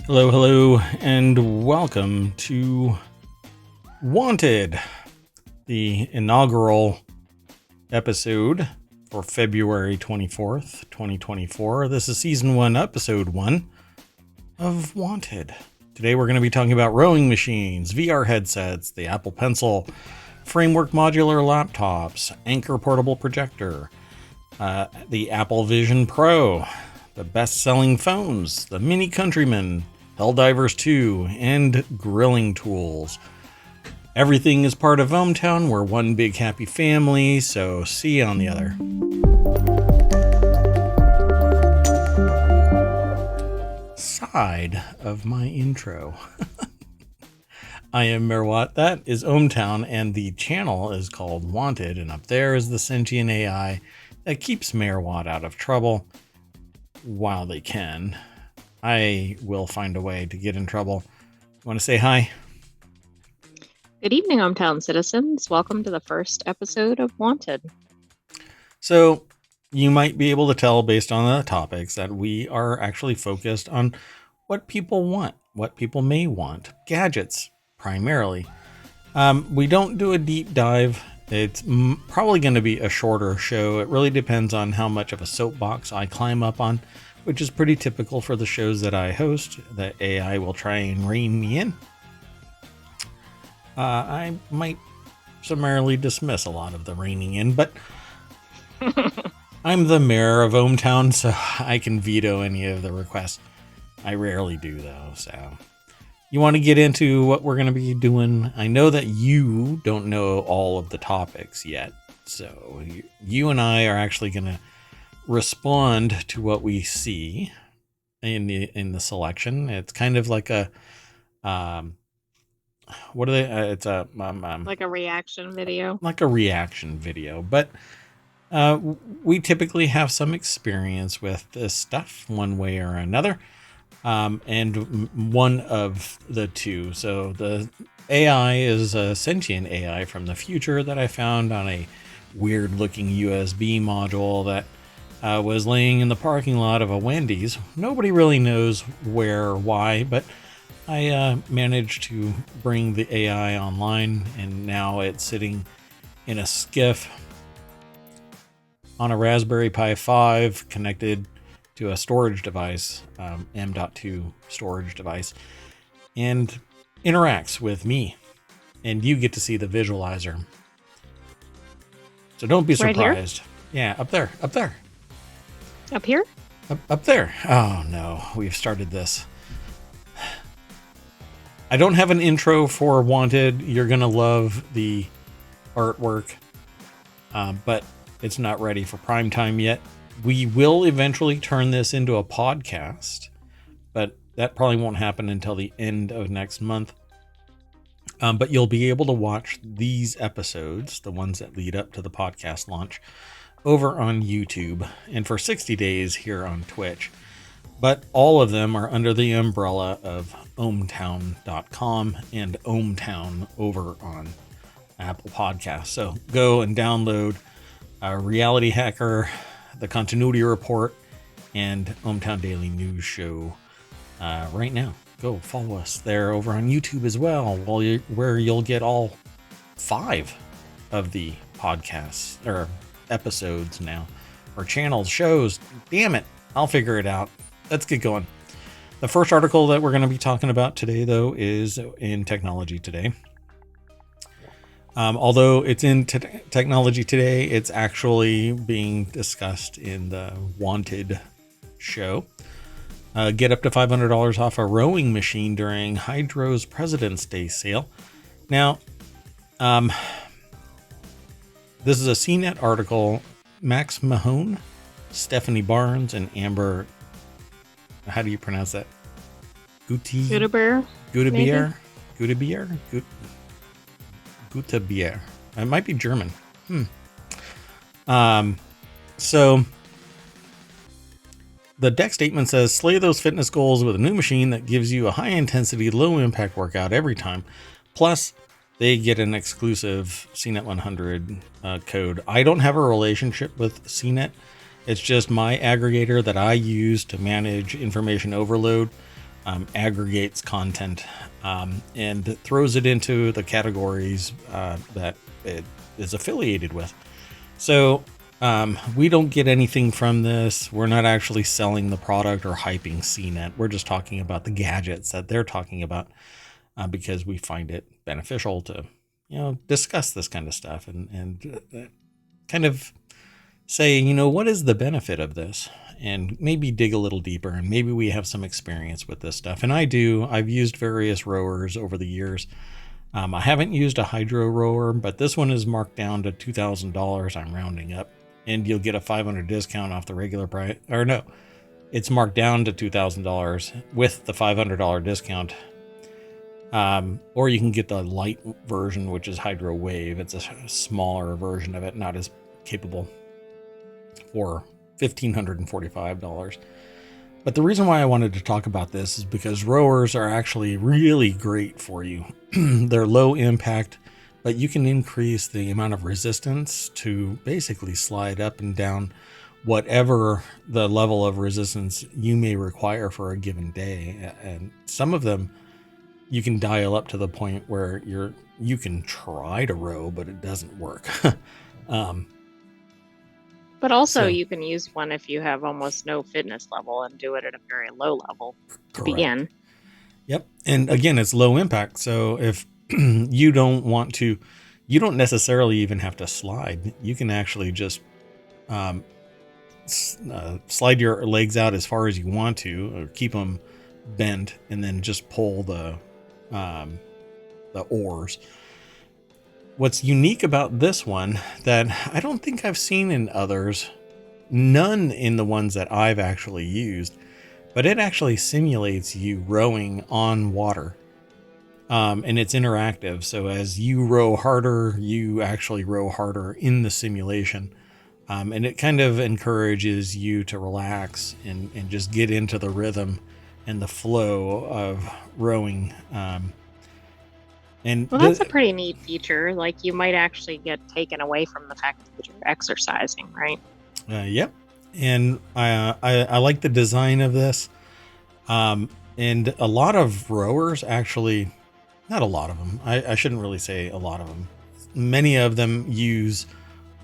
Hello, hello, and welcome to Wanted, the inaugural episode for February 24th, 2024. This is Season 1, Episode 1 of Wanted. Today we're going to be talking about rowing machines, VR headsets, the Apple Pencil, Framework modular laptops, Anker portable projector, the Apple Vision Pro, the best-selling phones, the mini Countryman, Helldivers 2, and grilling tools. Everything is part of ohmTown. We're one big happy family, so see you on the other. Side of my intro. I am Merwat, that is ohmTown, and the channel is called Wanted, and up there is the sentient AI that keeps Merwat out of trouble while they can. I will find a way to get in trouble. Want to say hi? Good evening, ohmTown citizens. Welcome to the first episode of Wanted. So, you might be able to tell based on the topics that we are actually focused on what people want, what people may want. Gadgets, primarily. We don't do a deep dive. It's probably going to be a shorter show. It really depends on how much of a soapbox I climb up on, which is pretty typical for the shows that I host. The AI will try and rein me in. I might summarily dismiss a lot of the reining in, but I'm the mayor of ohmTown, so I can veto any of the requests. I rarely do, though, so... You want to get into what we're going to be doing? I know that you don't know all of the topics yet, so you and I are actually going to respond to what we see in the selection. It's kind of like a what are they? It's a like a reaction video. Like a reaction video, but we typically have some experience with this stuff one way or another. And one of the two. So the AI is a sentient AI from the future that I found on a weird looking USB module that was laying in the parking lot of a Wendy's. Nobody really knows where or why, but I managed to bring the AI online, and now it's sitting in a skiff on a Raspberry Pi 5 connected to a storage device, M.2 storage device, and interacts with me, and you get to see the visualizer. So don't be surprised. Right here? Yeah, up there. Up here? Up there. Oh no, we've started this. I don't have an intro for Wanted. You're gonna love the artwork, but it's not ready for prime time yet. We will eventually turn this into a podcast, but that probably won't happen until the end of next month. But you'll be able to watch these episodes, the ones that lead up to the podcast launch, over on YouTube and for 60 days here on Twitch. But all of them are under the umbrella of ohmtown.com and ohmTown over on Apple Podcasts. So go and download Reality Hacker, the Continuity Report, and ohmTown Daily News Show right now. Go follow us there over on YouTube as well, where you'll get all 5 of the podcasts or episodes now, or channels, shows. Damn it, I'll figure it out. Let's get going. The first article that we're going to be talking about today, though, is in Technology Today. Although it's in Technology Today, it's actually being discussed in the Wanted show. Get up to $500 off a rowing machine during Hydro's President's Day sale. Now, this is a CNET article. Max Mahone, Stephanie Barnes, and Amber... How do you pronounce that? Gutebier. Gutebier. It might be German. So the deck statement says, slay those fitness goals with a new machine that gives you a high intensity, low impact workout every time. Plus, they get an exclusive CNET 100 code. I don't have a relationship with CNET. It's just my aggregator that I use to manage information overload. aggregates content, and throws it into the categories that it is affiliated with. So we don't get anything from this. We're not actually selling the product or hyping CNET. We're just talking about the gadgets that they're talking about because we find it beneficial to, discuss this kind of stuff and kind of say, what is the benefit of this? And maybe dig a little deeper, and maybe we have some experience with this stuff. And I've used various rowers over the years. I haven't used a hydro rower, but this one is marked down to $2,000. I'm rounding up, and you'll get a $500 discount off the regular price. Or no, it's marked down to $2,000 with the $500 discount. Or you can get the light version, which is hydro wave. It's a smaller version of it, not as capable, for $1,545. But the reason why I wanted to talk about this is because rowers are actually really great for you. They're low impact, but you can increase the amount of resistance to basically slide up and down whatever the level of resistance you may require for a given day. And some of them you can dial up to the point where you can try to row, but it doesn't work. But also you can use one if you have almost no fitness level and do it at a very low level to begin. Yep. And again, it's low impact. So if you don't necessarily even have to slide. You can actually just slide your legs out as far as you want to, or keep them bent, and then just pull the oars. What's unique about this one that I don't think I've seen in others, none in the ones that I've actually used, but it actually simulates you rowing on water. And it's interactive. So as you row harder, you actually row harder in the simulation. And it kind of encourages you to relax and just get into the rhythm and the flow of rowing. Well, that's a pretty neat feature. Like, you might actually get taken away from the fact that you're exercising, right? Yep. And I like the design of this. And a lot of rowers actually, not a lot of them, I shouldn't really say a lot of them. Many of them use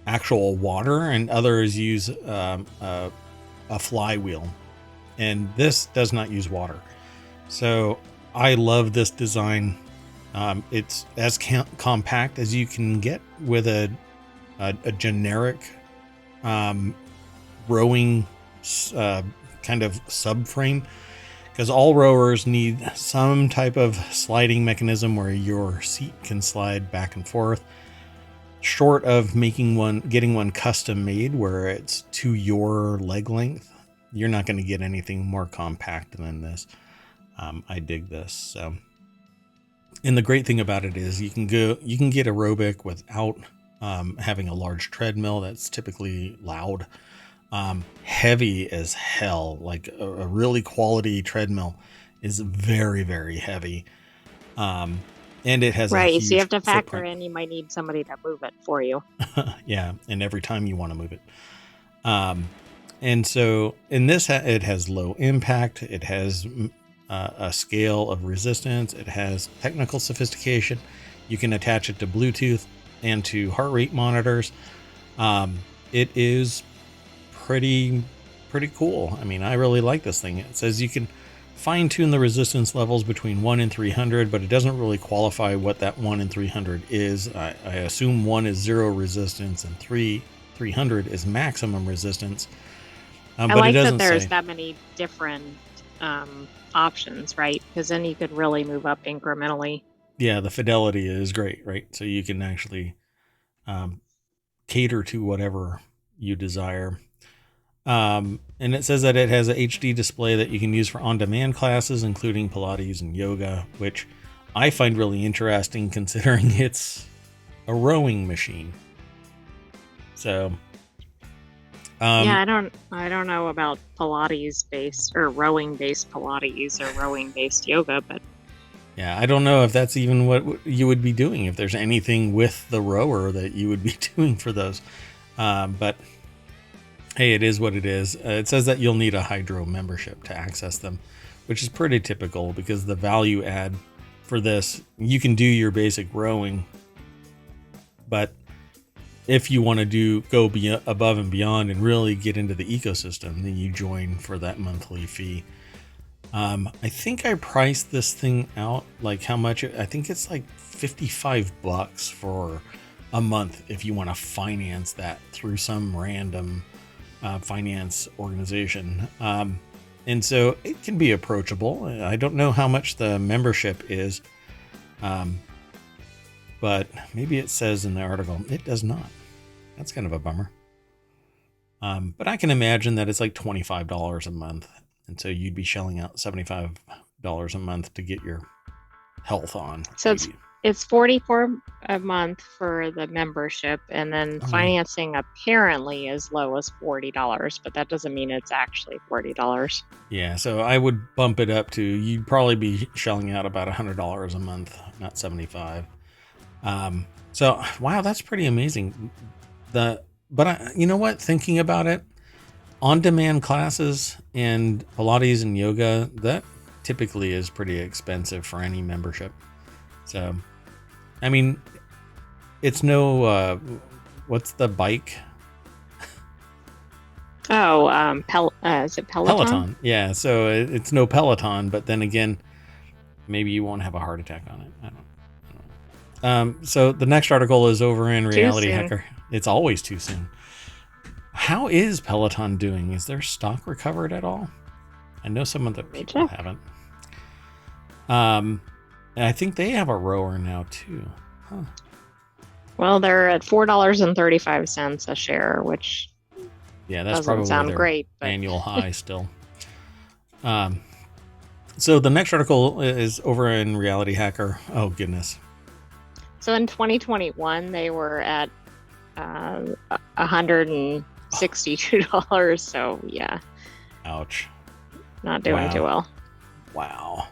actual water, and others use a flywheel. And this does not use water. So I love this design. It's as compact as you can get with a generic rowing kind of subframe, because all rowers need some type of sliding mechanism where your seat can slide back and forth. Short of getting one custom made where it's to your leg length, you're not going to get anything more compact than this. I dig this. So. And the great thing about it is you can get aerobic without having a large treadmill that's typically loud, heavy as hell. Like a really quality treadmill is very, very heavy. And it has right. A huge so you have to factor footprint. in you might need somebody to move it for you. Yeah, and every time you want to move it. And so in this, it has low impact. It has a scale of resistance. It has technical sophistication. You can attach it to Bluetooth and to heart rate monitors. It is pretty cool. I mean, I really like this thing. It says you can fine tune the resistance levels between 1 and 300, but it doesn't really qualify what that 1 and 300 is. I assume 1 is zero resistance and 300 is maximum resistance. I but like it doesn't that there's say that many different options, right? Because then you could really move up incrementally. Yeah, the fidelity is great, right? So you can actually cater to whatever you desire. And it says that it has a HD display that you can use for on-demand classes, including Pilates and yoga, which I find really interesting considering it's a rowing machine. So, yeah, I don't know about Pilates based or rowing based Pilates or rowing based yoga, but yeah, I don't know if that's even what you would be doing, if there's anything with the rower that you would be doing for those. But hey, it is what it is. It says that you'll need a hydro membership to access them, which is pretty typical because the value add for this, you can do your basic rowing, but if you want to go above and beyond and really get into the ecosystem, then you join for that monthly fee. I think I priced this thing out, like how much, I think it's like $55 for a month if you want to finance that through some random finance organization. And so it can be approachable. I don't know how much the membership is, but maybe it says in the article. It does not. That's kind of a bummer. But I can imagine that it's like $25 a month. And so you'd be shelling out $75 a month to get your health on. So it's $44 a month for the membership, and then financing apparently as low as $40, but that doesn't mean it's actually $40. Yeah, so I would bump it up to, you'd probably be shelling out about $100 a month, not $75. So wow, that's pretty amazing. But you know what? Thinking about it, on-demand classes and Pilates and yoga, that typically is pretty expensive for any membership. So, I mean, it's no, what's the bike? Oh, is it Peloton? Peloton. Yeah. So it's no Peloton, but then again, maybe you won't have a heart attack on it. I don't know. So the next article is over in Reality Hacker. It's always too soon. How is Peloton doing? Is their stock recovered at all? I know some of the people haven't. And I think they have a rower now too. Huh. Well, they're at $4.35 a share, which that's doesn't probably sound their great, but annual high still. So the next article is over in Reality Hacker. Oh goodness. So in 2021, they were at $162. So yeah. Ouch. Not doing too well. Wow.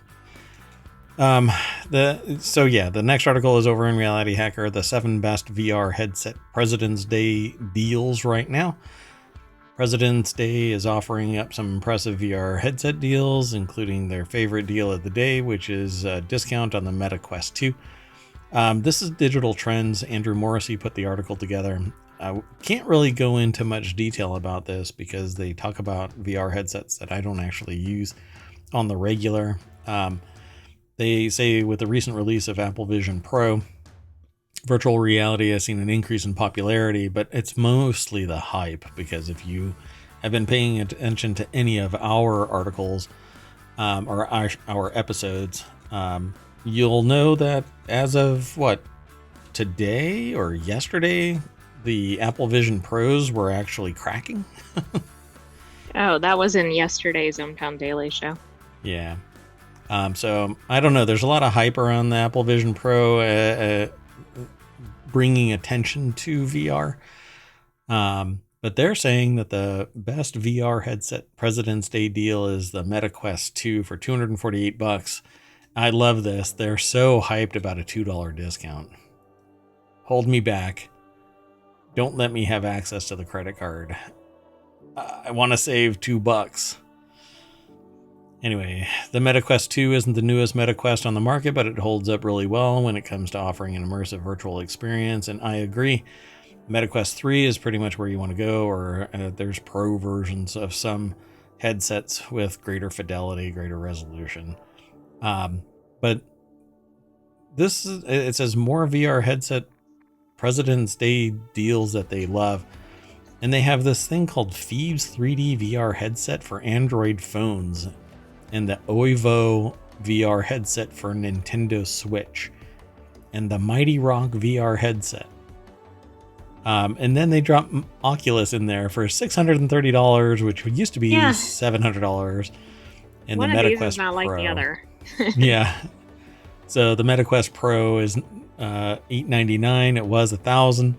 The next article is over in Reality Hacker, the 7 best VR headset President's Day deals right now. President's Day is offering up some impressive VR headset deals, including their favorite deal of the day, which is a discount on the Meta Quest 2. This is Digital Trends. Andrew Morrissey put the article together. I can't really go into much detail about this because they talk about VR headsets that I don't actually use on the regular. They say with the recent release of Apple Vision Pro, virtual reality has seen an increase in popularity, but it's mostly the hype, because if you have been paying attention to any of our articles or our episodes, you'll know that as of today or yesterday, the Apple Vision Pros were actually cracking. Oh, that was in yesterday's Hometown Daily Show. Yeah. So I don't know. There's a lot of hype around the Apple Vision Pro bringing attention to VR. But they're saying that the best VR headset President's Day deal is the Meta Quest 2 for $248. I love this. They're so hyped about a $2 discount. Hold me back. Don't let me have access to the credit card. I want to save $2. Anyway, the Meta Quest 2 isn't the newest Meta Quest on the market, but it holds up really well when it comes to offering an immersive virtual experience, and I agree. Meta Quest 3 is pretty much where you want to go, or there's pro versions of some headsets with greater fidelity, greater resolution. But it says more VR headset President's Day deals that they love. And they have this thing called Phoebes 3D VR headset for Android phones, and the Oivo VR headset for Nintendo Switch, and the Mighty Rock VR headset. And then they drop Oculus in there for $630, which used to be $700. And one the of Meta these Quest is not like Pro. the other. Yeah. So the Meta Quest Pro is $899. It was $1,000.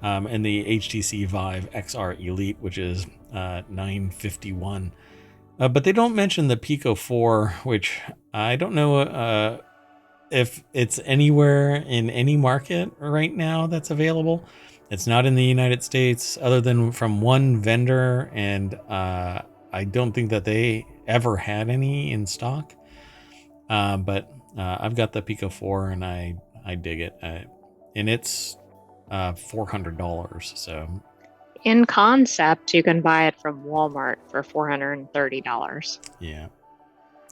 And the HTC Vive XR Elite, which is $951. But they don't mention the Pico 4, which I don't know if it's anywhere in any market right now that's available. It's not in the United States, other than from one vendor, and I don't think that they ever had any in stock. But I've got the Pico 4 and I dig it. And it's $400. So In concept, you can buy it from Walmart for $430. yeah, That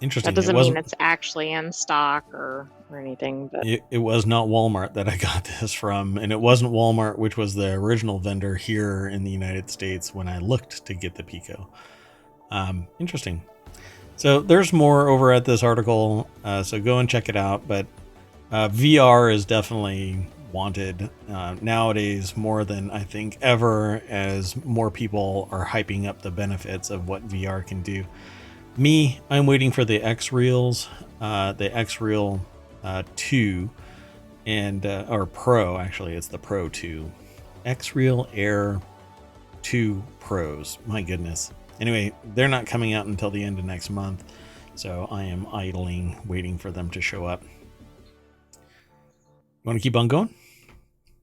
interesting. doesn't mean it's actually in stock or anything, but it was not Walmart that I got this from, and it wasn't Walmart, which was the original vendor here in the United States when I looked to get the Pico. Interesting. So there's more over at this article, so go and check it out. But VR is definitely wanted nowadays more than I think ever, as more people are hyping up the benefits of what VR can do. Me, I'm waiting for the X-Reels, the X-Reel 2 and or Pro, actually it's the Pro 2. X-Reel Air 2 Pros. My goodness. Anyway, they're not coming out until the end of next month, so I am idling, waiting for them to show up. You want to keep on going?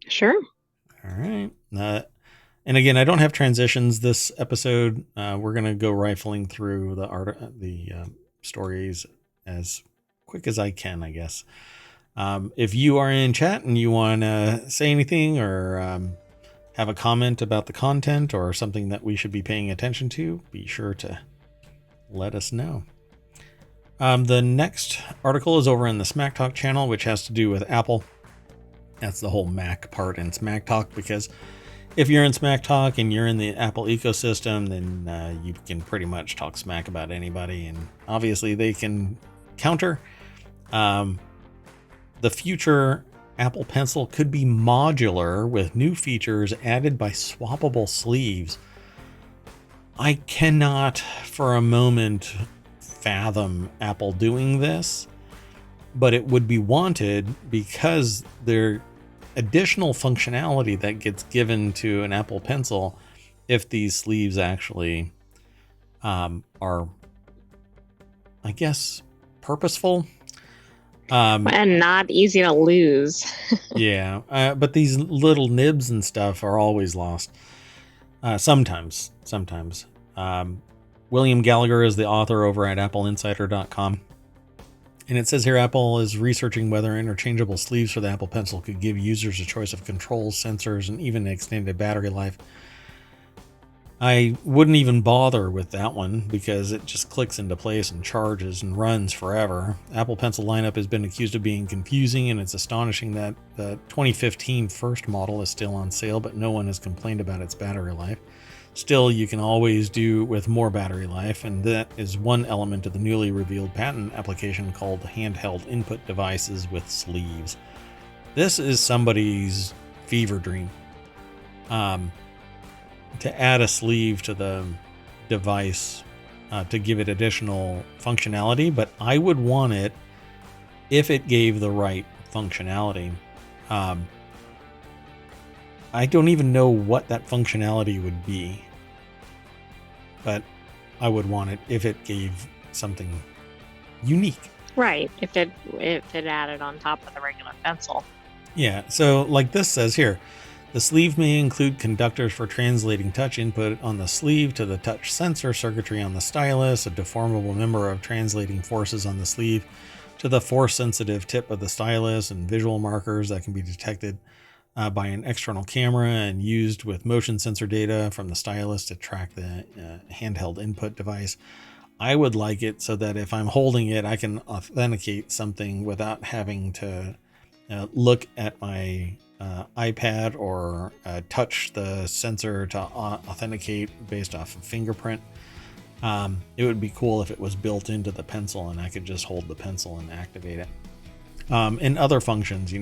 sure. All right. And again, I don't have transitions this episode. We're going to go rifling through the stories as quick as I can, I guess. If you are in chat and you want to say anything or have a comment about the content or something that we should be paying attention to, be sure to let us know. The next article is over in the Smack Talk channel, which has to do with Apple. That's the whole Mac part in Smack Talk, because if you're in Smack Talk and you're in the Apple ecosystem, then you can pretty much talk smack about anybody, and obviously they can counter. The future Apple Pencil could be modular with new features added by swappable sleeves. I cannot for a moment fathom Apple doing this, but it would be wanted because there additional functionality that gets given to an Apple Pencil if these sleeves actually are, I guess, purposeful. And not easy to lose. Yeah, but these little nibs and stuff are always lost. Sometimes. William Gallagher is the author over at appleinsider.com. And it says here, Apple is researching whether interchangeable sleeves for the Apple Pencil could give users a choice of controls, sensors, and even extended battery life. I wouldn't even bother with that one because it just clicks into place and charges and runs forever. Apple Pencil lineup has been accused of being confusing, and it's astonishing that the 2015 first model is still on sale, but no one has complained about its battery life. Still, you can always do with more battery life, and that is one element of the newly revealed patent application called handheld input devices with sleeves. This is somebody's fever dream. To add a sleeve to the device to give it additional functionality, but I would want it if it gave the right functionality. I don't even know what that functionality would be, but I would want it if it gave something unique. Right. If it added on top of the regular pencil. Yeah. So like this says here, the sleeve may include conductors for translating touch input on the sleeve to the touch sensor circuitry on the stylus, a deformable member of translating forces on the sleeve to the force-sensitive tip of the stylus, and visual markers that can be detected by an external camera and used with motion sensor data from the stylus to track the handheld input device. I would like it so that if I'm holding it, I can authenticate something without having to look at my iPad or touch the sensor to authenticate based off of fingerprint. It would be cool if it was built into the pencil and I could just hold the pencil and activate it. And other functions,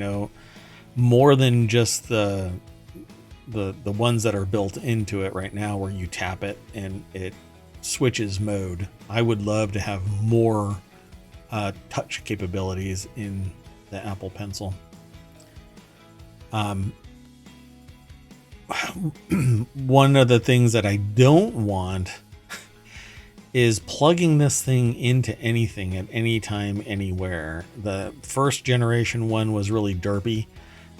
more than just the ones that are built into it right now where you tap it and it switches mode. I would love to have more touch capabilities in the Apple Pencil. One of the things that I don't want is plugging this thing into anything at any time, anywhere. The first generation one was really derpy.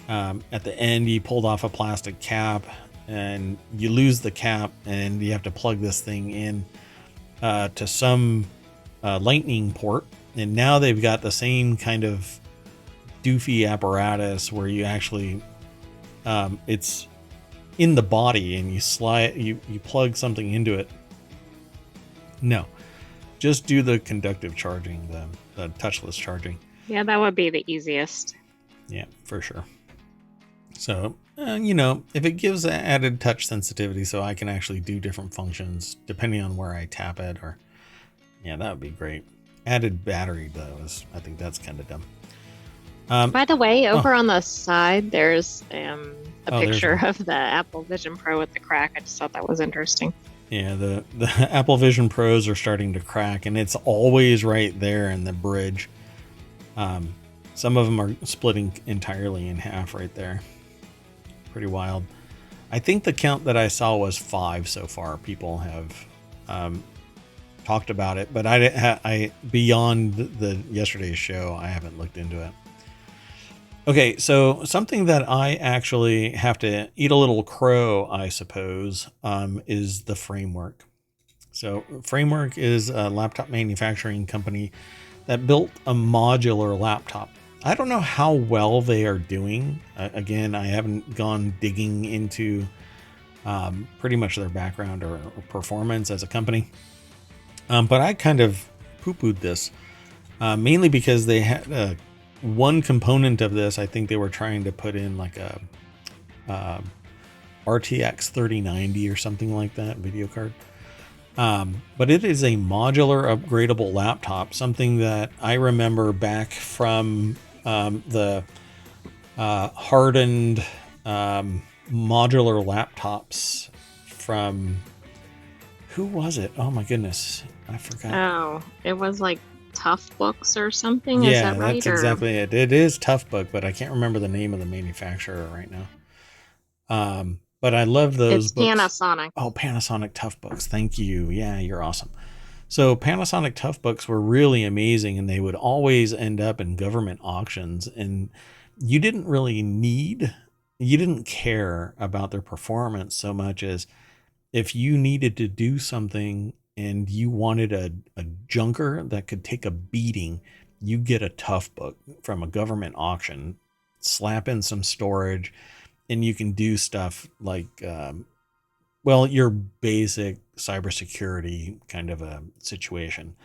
At the end, you pulled off a plastic cap and you lose the cap and you have to plug this thing in. to some lightning port, and now they've got the same kind of doofy apparatus where you actually it's in the body and you plug something into it. No, just do the conductive charging, the touchless charging. Yeah, that would be the easiest. Yeah, for sure. So, if it gives added touch sensitivity so I can actually do different functions depending on where I tap it, or yeah, that would be great. Added battery though I think that's kind of dumb. By the way, over on the side, there's a picture there's of the Apple Vision Pro with the crack. I just thought that was interesting. Yeah, the Apple Vision Pros are starting to crack, and it's always right there in the bridge. Some of them are splitting entirely in half right there. Pretty wild. I think the count that I saw was 5 so far. People have talked about it, but I beyond the yesterday's show, I haven't looked into it. Okay, so something that I actually have to eat a little crow, I suppose, is the Framework. So Framework is a laptop manufacturing company that built a modular laptop. I don't know how well they are doing. Again, I haven't gone digging into pretty much their background or performance as a company. But I kind of poo-pooed this, mainly because they had one component of this. I think they were trying to put in like a RTX 3090 or something like that video card. But it is a modular upgradable laptop, something that I remember back from the hardened modular laptops from, who was it? Oh my goodness, I forgot. Oh, it was like Tough Books or something. Yeah, is that right? That's exactly it. It is Tough Book, but I can't remember the name of the manufacturer right now. But I love those books. Panasonic. Oh, Panasonic Tough Books. Thank you. Yeah, you're awesome. So Panasonic Tough Books were really amazing, and they would always end up in government auctions, and you didn't care about their performance so much as if you needed to do something and you wanted a junker that could take a beating, you get a Tough Book from a government auction, slap in some storage, and you can do stuff like, your basic cybersecurity kind of a situation.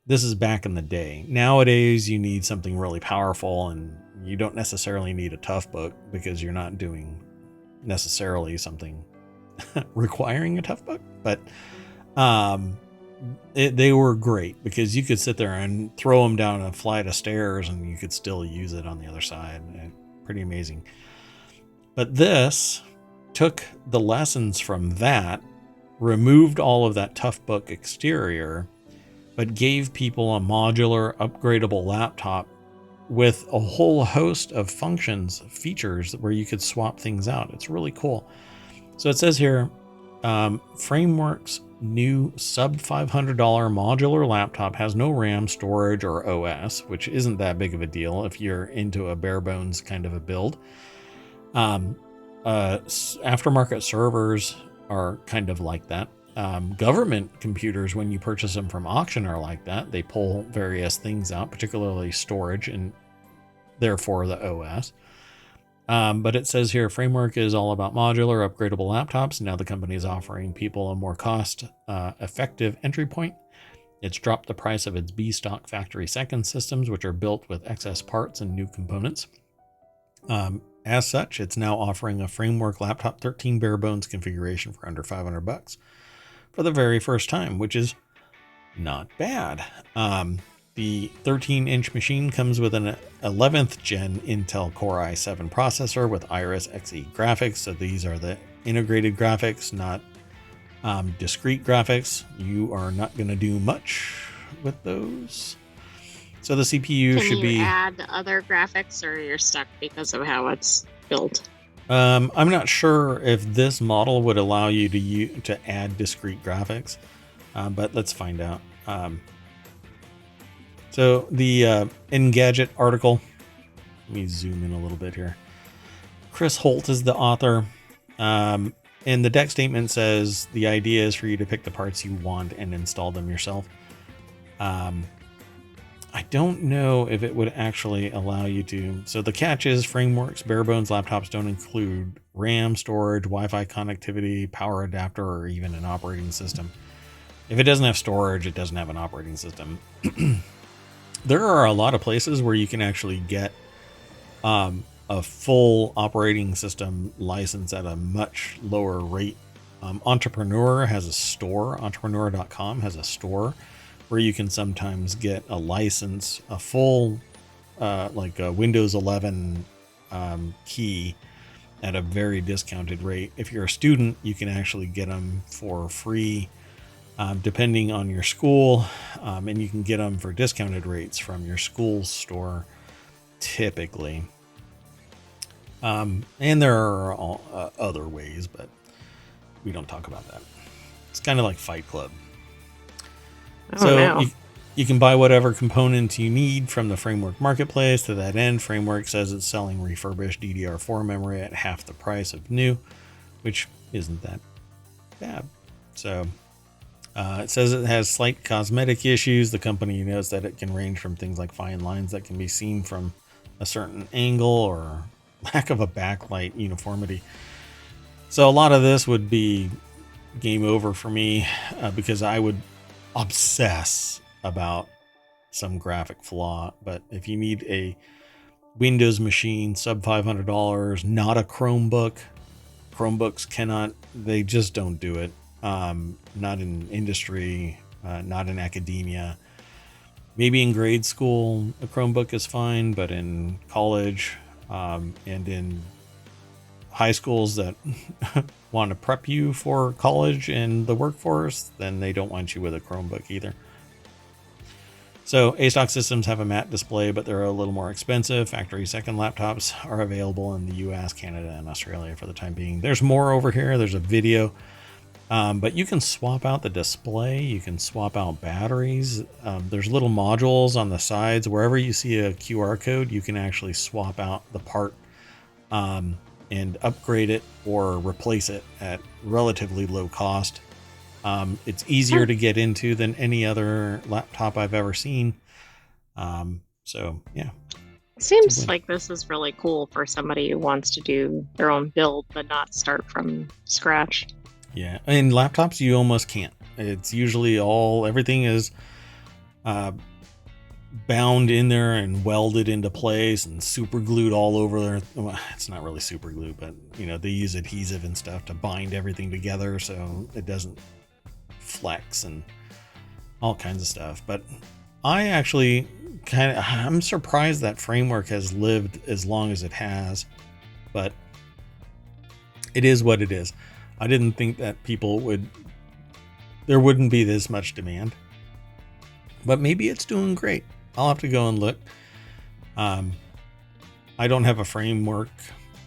This is back in the day. Nowadays, you need something really powerful, and you don't necessarily need a Tough Book because you're not doing necessarily something requiring a Tough Book. But they were great because you could sit there and throw them down a flight of stairs and you could still use it on the other side. Pretty amazing. But this took the lessons from that, removed all of that Tough Book exterior, but gave people a modular, upgradable laptop with a whole host of functions, features where you could swap things out. It's really cool. So it says here, Framework's new sub $500 modular laptop has no RAM, storage, or OS, which isn't that big of a deal if you're into a bare bones kind of a build. Aftermarket servers are kind of like that. Government computers, when you purchase them from auction, are like that. They pull various things out, particularly storage, and therefore the OS. But it says here, Framework is all about modular, upgradable laptops. Now the company is offering people a more cost-effective entry point. It's dropped the price of its B-stock factory second systems, which are built with excess parts and new components. As such, it's now offering a Framework laptop 13 bare bones configuration for under $500 for the very first time, which is not bad. The 13-inch machine comes with an 11th gen Intel Core i7 processor with Iris Xe graphics. So these are the integrated graphics, not discrete graphics. You are not going to do much with those. So the CPU should be... Can you add other graphics, or you're stuck because of how it's built? I'm not sure if this model would allow you to add discrete graphics, but let's find out. So the Engadget article, let me zoom in a little bit here. Chris Holt is the author. And the deck statement says the idea is for you to pick the parts you want and install them yourself. I don't know if it would actually allow you to. So the catch is frameworks, bare bones laptops don't include RAM, storage, Wi-Fi connectivity, power adapter, or even an operating system. If it doesn't have storage, it doesn't have an operating system. There are a lot of places where you can actually get a full operating system license at a much lower rate. Entrepreneur has a store. Entrepreneur.com has a store where you can sometimes get a license, a full, like a Windows 11 key at a very discounted rate. If you're a student, you can actually get them for free, depending on your school, and you can get them for discounted rates from your school's store, typically. And there are other ways, but we don't talk about that. It's kind of like Fight Club. So you can buy whatever components you need from the Framework Marketplace. To that end, Framework says it's selling refurbished DDR4 memory at half the price of new, which isn't that bad. So it says it has slight cosmetic issues. The company knows that it can range from things like fine lines that can be seen from a certain angle or lack of a backlight uniformity. So a lot of this would be game over for me because I would obsess about some graphic flaw. But if you need a Windows machine, sub $500, not a Chromebook, Chromebooks cannot, they just don't do it. Not in industry, not in academia. Maybe in grade school, a Chromebook is fine, but in college and in high schools that want to prep you for college and the workforce, then they don't want you with a Chromebook either. So A-stock systems have a matte display, but they're a little more expensive. Factory second laptops are available in the US, Canada, and Australia for the time being. There's more over here. There's a video, but you can swap out the display. You can swap out batteries. There's little modules on the sides. Wherever you see a QR code, you can actually swap out the part and upgrade it or replace it at relatively low cost. It's easier to get into than any other laptop I've ever seen. So yeah. Seems like this is really cool for somebody who wants to do their own build, but not start from scratch. Yeah. In laptops, you almost can't. It's usually everything is bound in there and welded into place and super glued all over there. Well, it's not really super glued, but they use adhesive and stuff to bind everything together so it doesn't flex and all kinds of stuff. But I actually I'm surprised that Framework has lived as long as it has, but it is what it is. I didn't think that there wouldn't be this much demand, but maybe it's doing great. I'll have to go and look. I don't have a Framework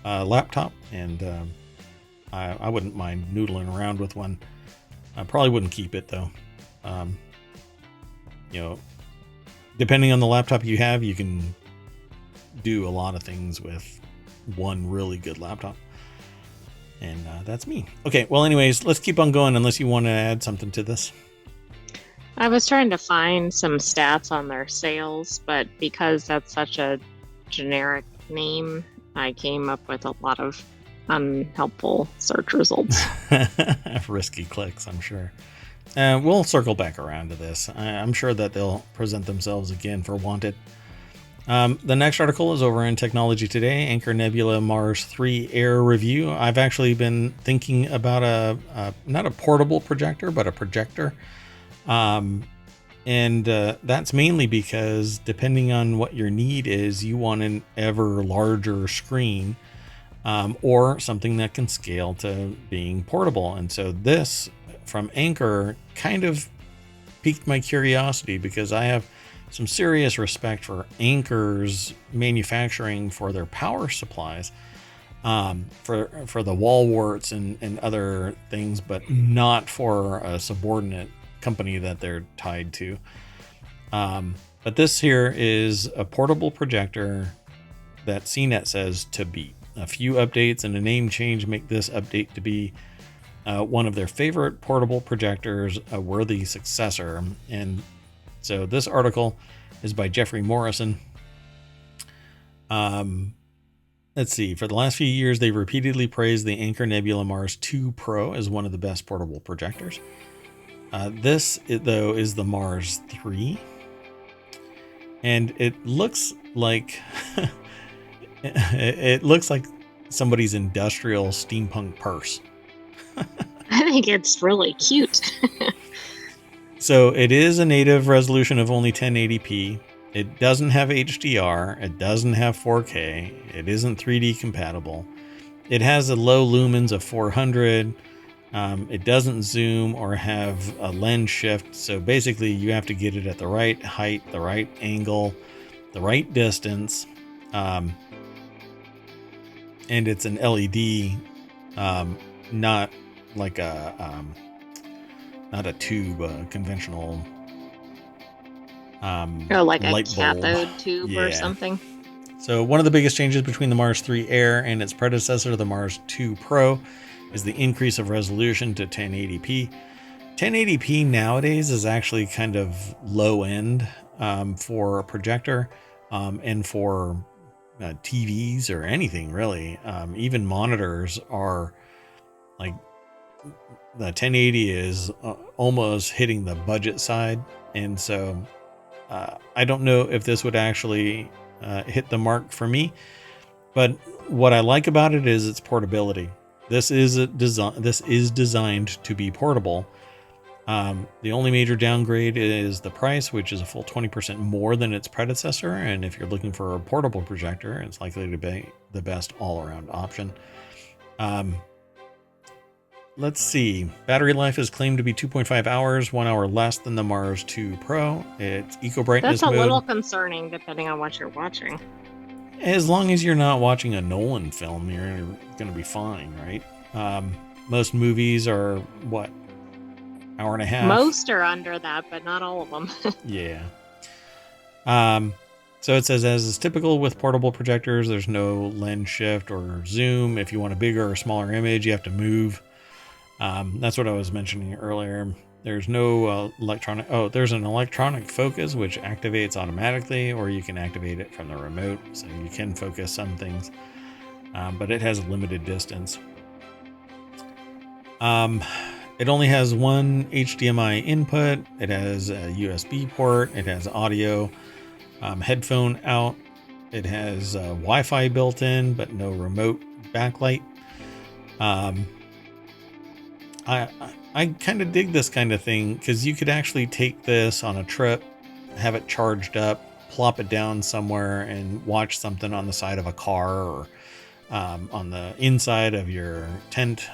laptop, and I wouldn't mind noodling around with one. I probably wouldn't keep it though. Depending on the laptop you have, you can do a lot of things with one really good laptop. And that's me. Okay, well, anyways, let's keep on going unless you want to add something to this. I was trying to find some stats on their sales, but because that's such a generic name, I came up with a lot of unhelpful search results. Risky clicks, I'm sure. We'll circle back around to this. I'm sure that they'll present themselves again for Wanted. The next article is over in Technology Today, Anker Nebula Mars 3 Air review. I've actually been thinking about not a portable projector, but a projector. And that's mainly because depending on what your need is, you want an ever larger screen, or something that can scale to being portable. And so this from Anker kind of piqued my curiosity because I have some serious respect for Anker's manufacturing for their power supplies, for the wall warts and other things, but not for a subordinate company that they're tied to. But this here is a portable projector that CNET says to beat. A few updates and a name change make this update to be one of their favorite portable projectors, a worthy successor. And so this article is by Jeffrey Morrison. Let's see. For the last few years, they repeatedly praised the Anker Nebula Mars 2 Pro as one of the best portable projectors. This, though, is the Mars 3. And it looks like it looks like somebody's industrial steampunk purse. I think it's really cute. So it is a native resolution of only 1080p. It doesn't have HDR. It doesn't have 4K. It isn't 3D compatible. It has a low lumens of 400. It doesn't zoom or have a lens shift. So basically you have to get it at the right height, the right angle, the right distance. And it's an LED, not like not a tube, conventional Or like a light bulb. cathode tube or something. So one of the biggest changes between the Mars 3 Air and its predecessor, the Mars 2 Pro, is the increase of resolution to 1080p. 1080p nowadays is actually kind of low end for a projector and for TVs or anything really. Even monitors are like, the 1080 is almost hitting the budget side. And so I don't know if this would actually hit the mark for me, but what I like about it is its portability. This is designed to be portable. The only major downgrade is the price, which is a full 20% more than its predecessor. And if you're looking for a portable projector, it's likely to be the best all-around option. Let's see. Battery life is claimed to be 2.5 hours, 1 hour less than the Mars 2 Pro. Its eco brightness That's a mode, little concerning depending on what you're watching. as long as you're not watching a Nolan film, you're going to be fine, right? Most movies are what, hour and a half? Most are under that, but not all of them. Yeah. So it says, as is typical with portable projectors, there's no lens shift or zoom. If you want a bigger or smaller image, you have to move. That's what I was mentioning earlier. There's no electronic. Oh, there's an electronic focus, which activates automatically, or you can activate it from the remote. So you can focus some things, but it has a limited distance. It only has one HDMI input. It has a USB port. It has audio, headphone out. It has Wi-Fi built in, but no remote backlight. I kind of dig this kind of thing because you could actually take this on a trip, have it charged up, plop it down somewhere and watch something on the side of a car or on the inside of your tent.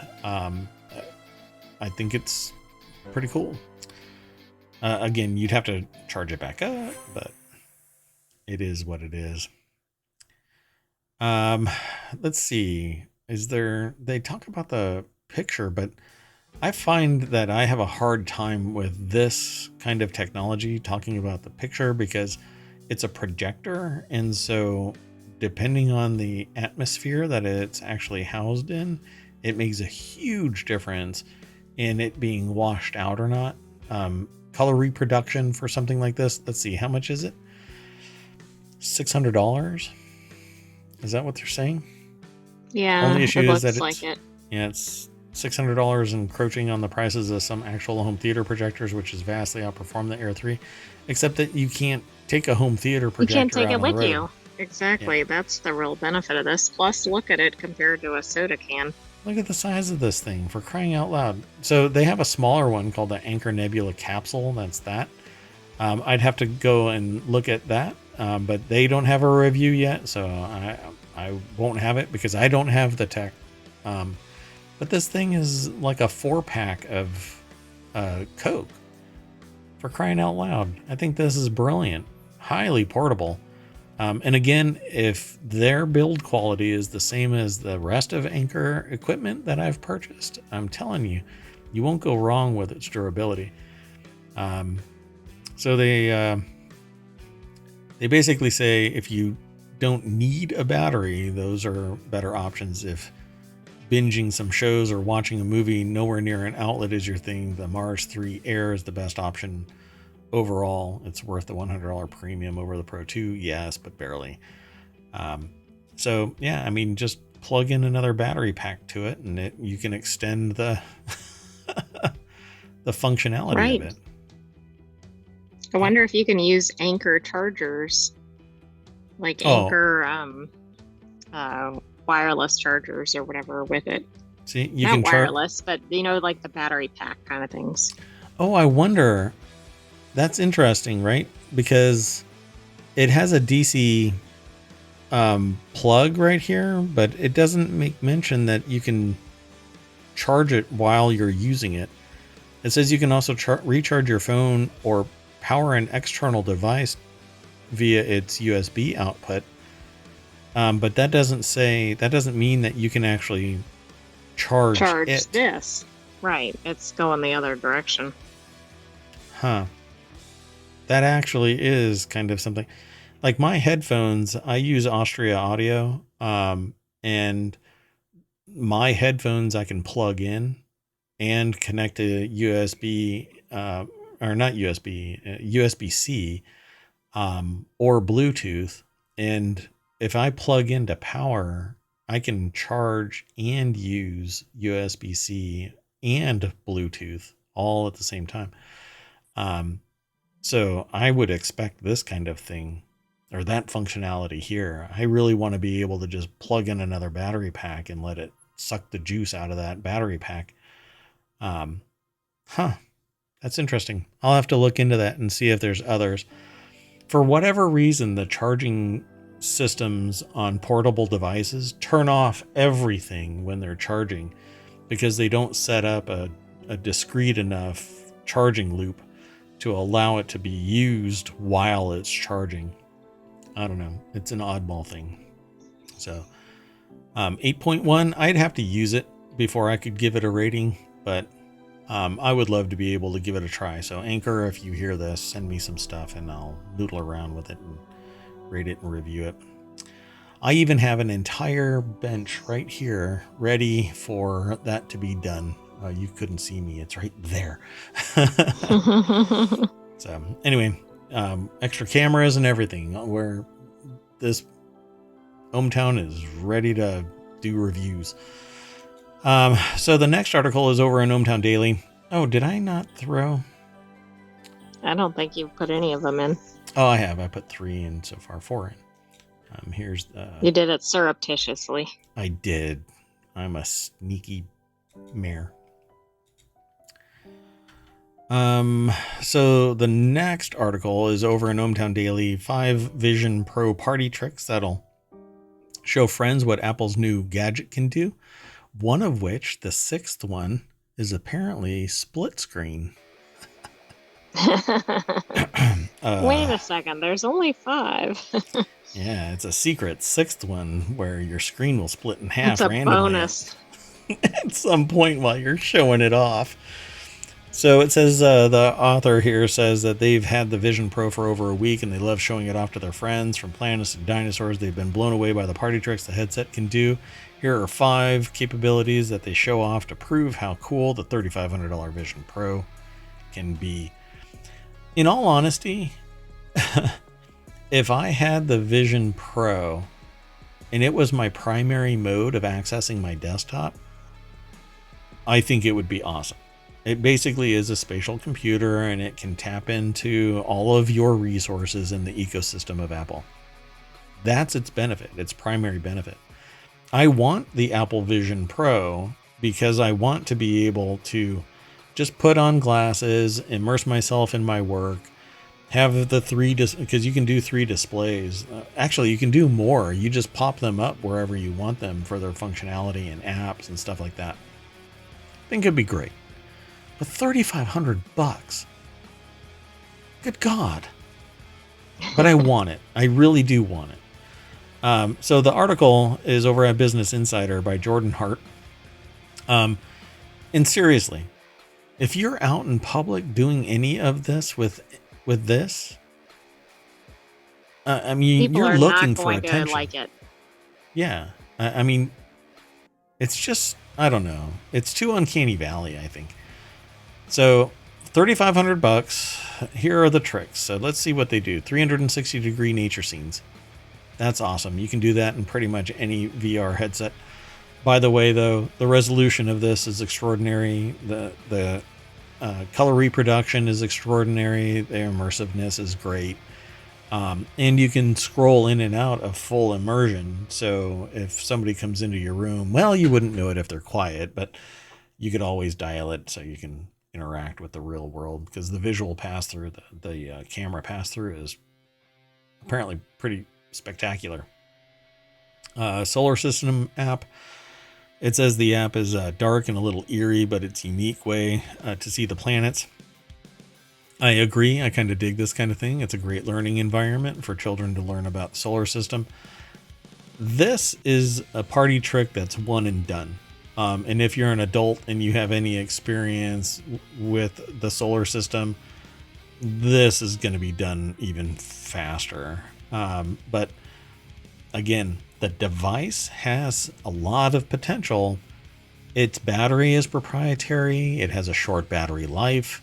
I think it's pretty cool. Again, you'd have to charge it back up, but it is what it is. Let's see. They talk about the picture, but I find that I have a hard time with this kind of technology talking about the picture because it's a projector. And so depending on the atmosphere that it's actually housed in, it makes a huge difference in it being washed out or not. Color reproduction for something like this. Let's see, how much is it? $600. Is that what they're saying? Yeah, only issue it is looks that like it. Yeah, it's $600 encroaching on the prices of some actual home theater projectors, which has vastly outperformed the Air 3, except that you can't take a home theater projector. You can't take out it on the with road. you. Exactly. Yeah. That's the real benefit of this. Plus, look at it compared to a soda can. Look at the size of this thing, for crying out loud. So they have a smaller one called the Anker Nebula Capsule. That's that. I'd have to go and look at that, but they don't have a review yet, so I won't have it because I don't have the tech. But this thing is like a 4-pack of Coke. For crying out loud. I think this is brilliant. Highly portable. And again, if their build quality is the same as the rest of Anker equipment that I've purchased, I'm telling you, you won't go wrong with its durability. So they basically say if you don't need a battery, those are better options if binging some shows or watching a movie, nowhere near an outlet is your thing, the Mars 3 Air is the best option overall. It's worth the $100 premium over the Pro 2, yes, but barely. So yeah, I mean, just plug in another battery pack to it, and you can extend the the functionality of it. I wonder if you can use Anker chargers, like Anker wireless chargers or whatever with it. See, you Not can wireless, but like the battery pack kind of things. Oh, I wonder. That's interesting, right? Because it has a DC plug right here, but it doesn't make mention that you can charge it while you're using it. It says you can also recharge your phone or power an external device via its USB output. But that doesn't mean that you can actually charge it. This. Right. It's going the other direction. Huh. That actually is kind of something. Like my headphones, I use Austria Audio, and my headphones I can plug in and connect to USB, or not USB, USB-C, or Bluetooth. And if I plug into power, I can charge and use USB-C and Bluetooth all at the same time. So I would expect this kind of thing, or that functionality here. I really want to be able to just plug in another battery pack and let it suck the juice out of that battery pack. That's interesting. I'll have to look into that and see if there's others. For whatever reason, the charging systems on portable devices turn off everything when they're charging because they don't set up a discrete enough charging loop to allow it to be used while it's charging. I don't know. It's an oddball thing. So 8.1, I'd have to use it before I could give it a rating, but I would love to be able to give it a try. So Anker, if you hear this, send me some stuff and I'll noodle around with it and rate it and review it. I even have an entire bench right here ready for that to be done. You couldn't see me. It's right there. So anyway, extra cameras and everything, where this ohmTown is ready to do reviews. So the next article is over in ohmTown Daily. Oh, did I not throw? I don't think you've put any of them in. Oh, I have. I put 3 in so far, 4 in. Here's you did it surreptitiously. I did. I'm a sneaky mare. So the next article is over in ohmTown Daily, 5 Vision Pro party tricks that'll show friends what Apple's new gadget can do. One of which, the 6th one, is apparently split screen. Wait a second, there's only 5. Yeah, it's a secret 6th one where your screen will split in half it's a randomly bonus. at some point while you're showing it off. So it says the author here says that they've had the Vision Pro for over a week and they love showing it off to their friends. From planets to dinosaurs, they've been blown away by the party tricks the headset can do. Here are 5 capabilities that they show off to prove how cool the $3,500 Vision Pro can be. In all honesty, if I had the Vision Pro and it was my primary mode of accessing my desktop, I think it would be awesome. It basically is a spatial computer and it can tap into all of your resources in the ecosystem of Apple. That's its benefit, its primary benefit. I want the Apple Vision Pro because I want to be able to just put on glasses, immerse myself in my work, have the 3, because you can do 3 displays. Actually, you can do more. You just pop them up wherever you want them for their functionality and apps and stuff like that. I think it'd be great. But $3,500, good God. But I want it. I really do want it. So the article is over at Business Insider by Jordan Hart. And seriously, if you're out in public doing any of this with this, I mean, people you're are looking not for going attention. to like it. Yeah. I mean, It's just, I don't know. It's too uncanny valley, I think. So, 3,500 bucks. Here are the tricks. So let's see what they do. 360-degree nature scenes. That's awesome. You can do that in pretty much any VR headset. By the way, though, the resolution of this is extraordinary. The color reproduction is extraordinary. The immersiveness is great. And you can scroll in and out of full immersion. So if somebody comes into your room, well, you wouldn't know it if they're quiet, but you could always dial it so you can interact with the real world, because the visual pass through, the camera pass through is apparently pretty spectacular. Solar system app. It says the app is dark and a little eerie, but it's a unique way to see the planets. I agree. I kind of dig this kind of thing. It's a great learning environment for children to learn about the solar system. This is a party trick that's one and done. And if you're an adult and you have any experience with the solar system, this is going to be done even faster. But again, the device has a lot of potential. Its battery is proprietary. It has a short battery life.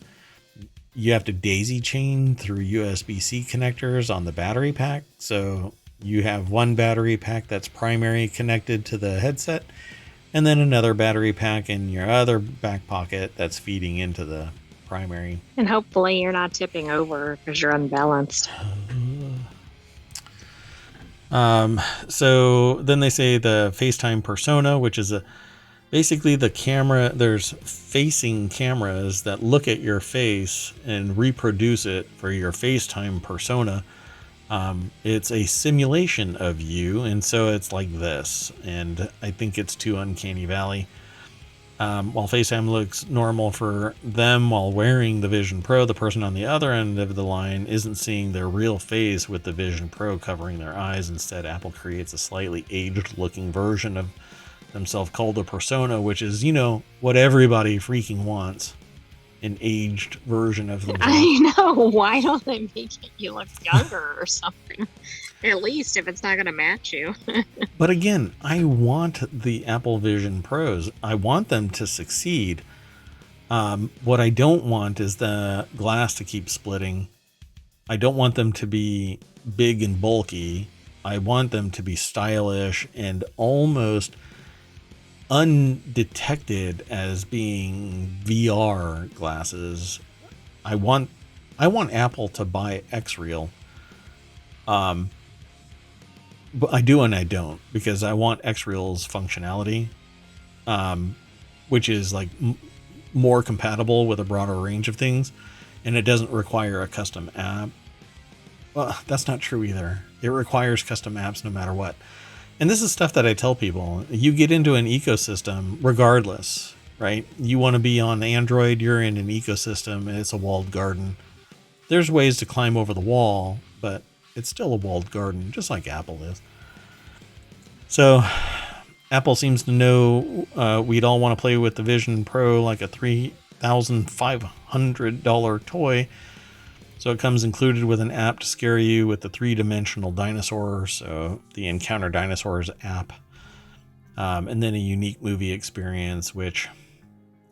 You have to daisy chain through USB-C connectors on the battery pack. So you have one battery pack that's primary connected to the headset, and then another battery pack in your other back pocket that's feeding into the primary. And hopefully you're not tipping over because you're unbalanced. So then they say the FaceTime persona, which is basically the camera. There's facing cameras that look at your face and reproduce it for your FaceTime persona. It's a simulation of you, and so it's like this, and I think it's too uncanny valley. While FaceTime looks normal for them while wearing the Vision Pro, the person on the other end of the line isn't seeing their real face with the Vision Pro covering their eyes. Instead, Apple creates a slightly aged-looking version of themselves called a persona, which is, what everybody freaking wants. An aged version of themselves. I know. Why don't they make you look younger or something? At least if it's not going to match you. But again, I want the Apple Vision Pros. I want them to succeed. What I don't want is the glass to keep splitting. I don't want them to be big and bulky. I want them to be stylish and almost undetected as being VR glasses. I want Apple to buy X-Real. But I do and I don't, because I want X-Real's functionality, which is like more compatible with a broader range of things, and it doesn't require a custom app. Well, that's not true either. It requires custom apps no matter what. And this is stuff that I tell people. You get into an ecosystem regardless, right? You want to be on Android, you're in an ecosystem, and it's a walled garden. There's ways to climb over the wall, but it's still a walled garden, just like Apple is. So Apple seems to know we'd all want to play with the Vision Pro like a $3,500 toy. So it comes included with an app to scare you with the 3-dimensional dinosaur, so the Encounter Dinosaurs app. And then a unique movie experience, which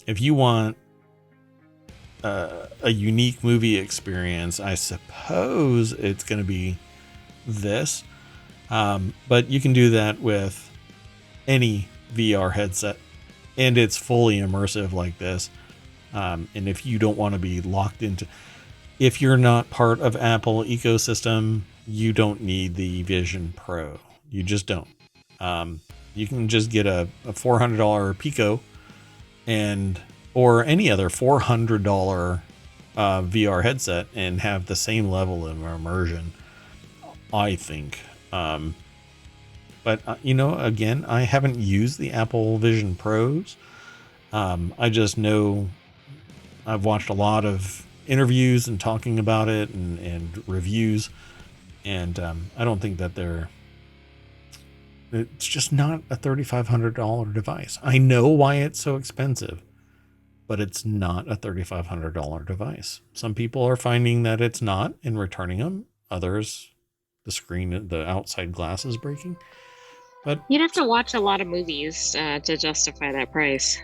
if you want a unique movie experience, I suppose it's going to be this. But you can do that with any VR headset, and it's fully immersive like this. And if you don't want to be locked into... If you're not part of Apple ecosystem, you don't need the Vision Pro. You just don't. You can just get a $400 Pico or any other $400 VR headset and have the same level of immersion, I think. But again, I haven't used the Apple Vision Pros. I just know I've watched a lot of interviews and talking about it and reviews, and I don't think that it's just not a $3,500 device. I know why it's so expensive, but it's not a $3,500 device. Some people are finding that it's not and returning them. Others, the outside glass is breaking. But You'd have to watch a lot of movies to justify that price.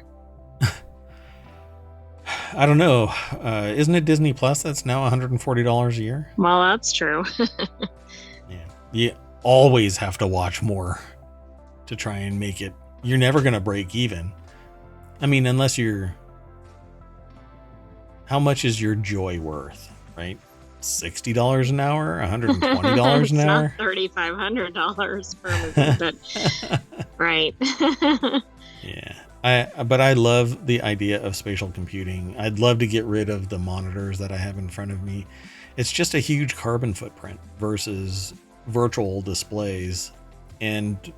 I don't know. Isn't it Disney Plus that's now $140 a year? Well, that's true. Yeah. You always have to watch more to try and make it. You're never going to break even. I mean, unless you're. How much is your joy worth, right? $60 an hour, $120 an It's not hour. $3,500 per movie, but right. Yeah. But I love the idea of spatial computing. I'd love to get rid of the monitors that I have in front of me. It's just a huge carbon footprint versus virtual displays and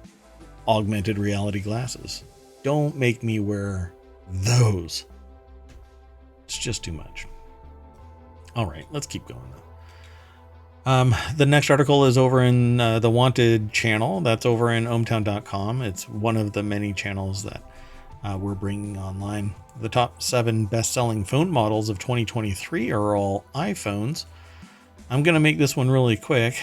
augmented reality glasses. Don't make me wear those. It's just too much. All right, let's keep going though. The next article is over in the Wanted channel. That's over in ohmtown.com. It's one of the many channels that we're bringing online. The top 7 best-selling phone models of 2023 are all iPhones. I'm going to make this one really quick.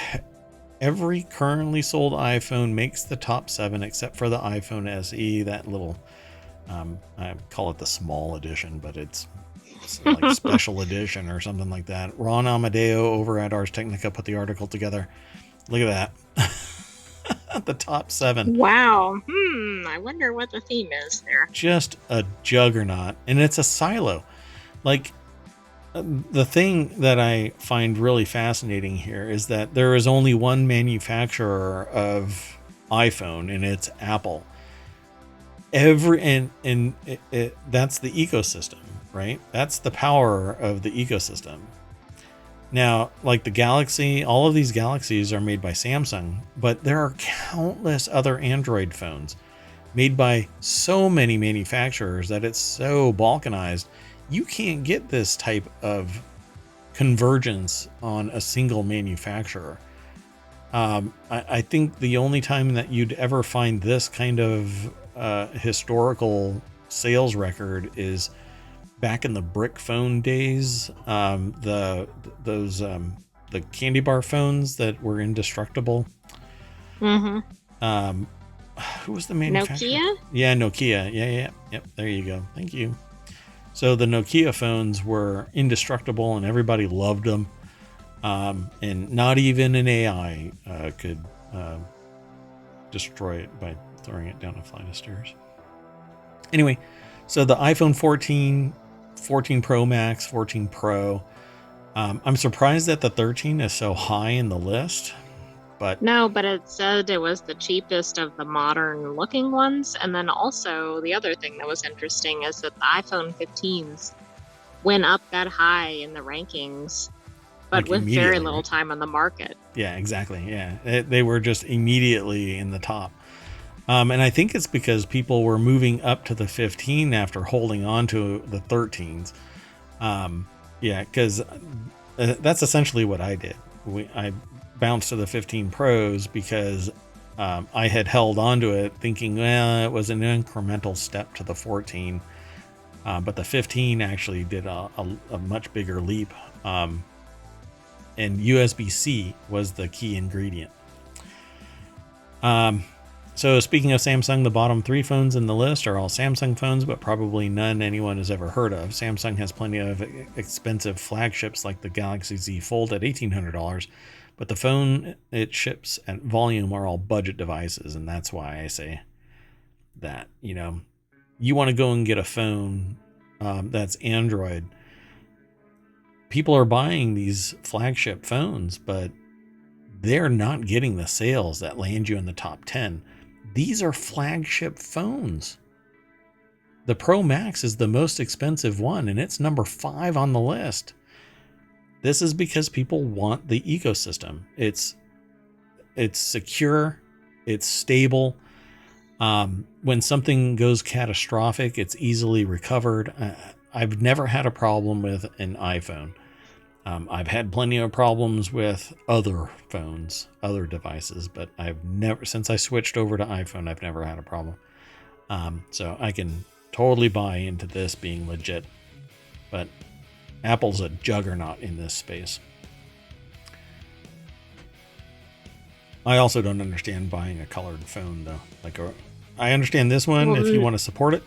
Every currently sold iPhone makes the top 7 except for the iPhone SE, that little, I call it the small edition, but it's like special edition or something like that. Ron Amadeo over at Ars Technica put the article together. Look at that. The top 7. Wow. I wonder what the theme is there. Just a juggernaut. And it's a silo. Like, the thing that I find really fascinating here is that there is only one manufacturer of iPhone, and it's Apple. That's the ecosystem, right? That's the power of the ecosystem. Now, like the Galaxy, all of these Galaxies are made by Samsung, but there are countless other Android phones made by so many manufacturers that it's so balkanized. You can't get this type of convergence on a single manufacturer. I think the only time that you'd ever find this kind of historical sales record is back in the brick phone days. The candy bar phones that were indestructible. Mm-hmm. Who was the manufacturer? Nokia? Yeah, Nokia. Yep. There you go. Thank you. So the Nokia phones were indestructible and everybody loved them. And not even an AI could destroy it by throwing it down a flight of stairs. Anyway, so the iPhone 14, 14 Pro Max, 14 Pro. I'm surprised that the 13 is so high in the list. But no, but it said it was the cheapest of the modern looking ones. And then also the other thing that was interesting is that the iPhone 15s went up that high in the rankings, but with very little time on the market. Yeah, exactly. Yeah, they were just immediately in the top. And I think it's because people were moving up to the 15 after holding on to the 13s. Yeah, because that's essentially what I did. I bounced to the 15 Pros because I had held onto it thinking, well, it was an incremental step to the 14. But the 15 actually did a much bigger leap. And USB-C was the key ingredient. So speaking of Samsung, the bottom 3 phones in the list are all Samsung phones, but probably none anyone has ever heard of. Samsung has plenty of expensive flagships like the Galaxy Z Fold at $1,800, but the phone it ships at volume are all budget devices, and that's why I say that, you want to go and get a phone that's Android. People are buying these flagship phones, but they're not getting the sales that land you in the top 10. These are flagship phones. The Pro Max is the most expensive one, and it's number 5 on the list. This is because people want the ecosystem. It's secure, it's stable. When something goes catastrophic, it's easily recovered. I've never had a problem with an iPhone. I've had plenty of problems with other phones, other devices, but since I switched over to iPhone, I've never had a problem. So I can totally buy into this being legit, but Apple's a juggernaut in this space. I also don't understand buying a colored phone though. I understand this one Well, if you want to support it.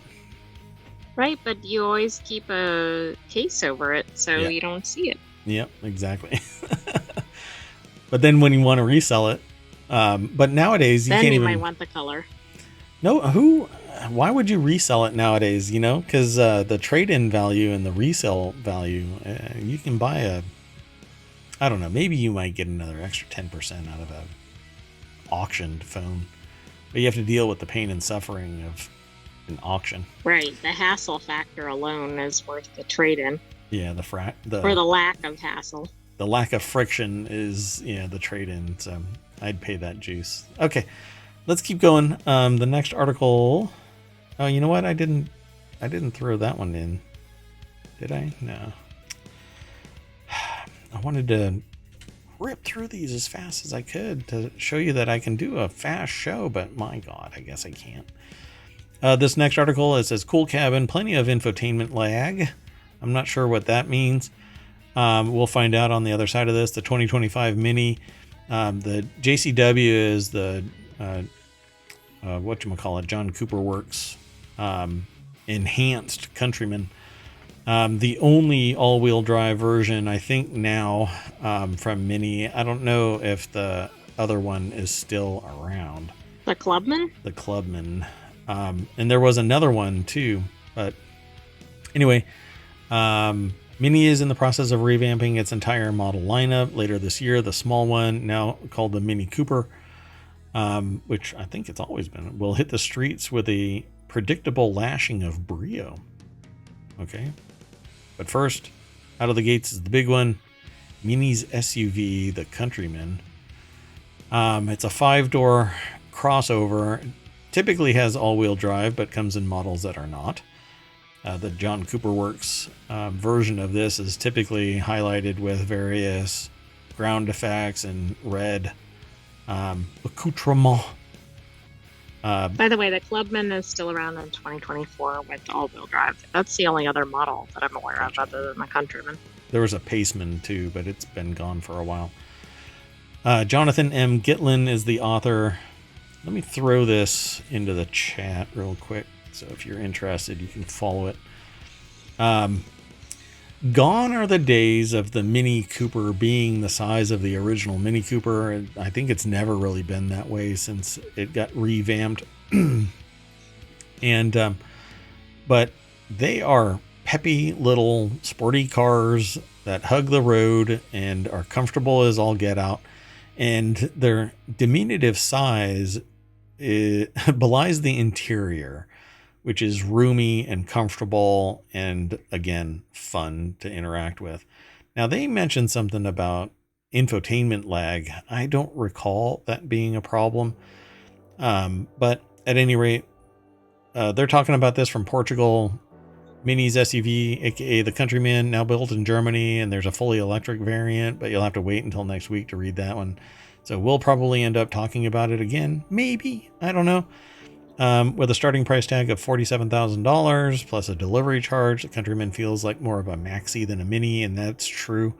right, but you always keep a case over it so Yeah. you don't see it. Yep, exactly. But then when you want to resell it, but nowadays you Then can't you even. might want the color. No, who? Why would you resell it nowadays? You know, because the trade-in value and the resale value, you can buy a. I don't know. Maybe you might get another extra 10% out of a auctioned phone, but you have to deal with the pain and suffering of an auction. Right, the hassle factor alone is worth the trade-in. Yeah, Or the lack of hassle. the lack of friction is the trade-in. So I'd pay that juice. Okay, let's keep going. The next article. Oh, you know what? I didn't throw that one in. Did I? No. I wanted to rip through these as fast as I could to show you that I can do a fast show, but my God, I guess I can't. This next article, it says cool cabin, plenty of infotainment lag. I'm not sure what that means. We'll find out on the other side of this. The 2025 Mini, the JCW is the whatchamacallit, John Cooper Works enhanced Countryman. The only all-wheel drive version, I think now, from Mini. I don't know if the other one is still around. The Clubman? The Clubman. And there was another one too. But anyway, Mini is in the process of revamping its entire model lineup. Later this year, the small one, now called the Mini Cooper, which I think it's always been, will hit the streets with a predictable lashing of brio. Okay. But first, out of the gates is the big one, Mini's SUV, the Countryman. It's a 5-door crossover. Typically has all-wheel drive, but comes in models that are not. The John Cooper Works version of this is typically highlighted with various ground effects and red accoutrement. By the way, the Clubman is still around in 2024 with all-wheel drive. That's the only other model that I'm aware of other than the Countryman. There was a Paceman too, but it's been gone for a while. Jonathan M. Gitlin is the author. Let me throw this into the chat real quick, so if you're interested, you can follow it. Gone are the days of the Mini Cooper being the size of the original Mini Cooper. I think it's never really been that way since it got revamped. And but they are peppy little sporty cars that hug the road and are comfortable as all get out. And their diminutive size belies the interior, which is roomy and comfortable and, again, fun to interact with. Now, they mentioned something about infotainment lag. I don't recall that being a problem. But at any rate, they're talking about this from Portugal. Mini's SUV, aka the Countryman, now built in Germany, and there's a fully electric variant, but you'll have to wait until next week to read that one. So we'll probably end up talking about it again. Maybe. I don't know. With a starting price tag of $47,000 plus a delivery charge, the Countryman feels like more of a maxi than a Mini, and that's true.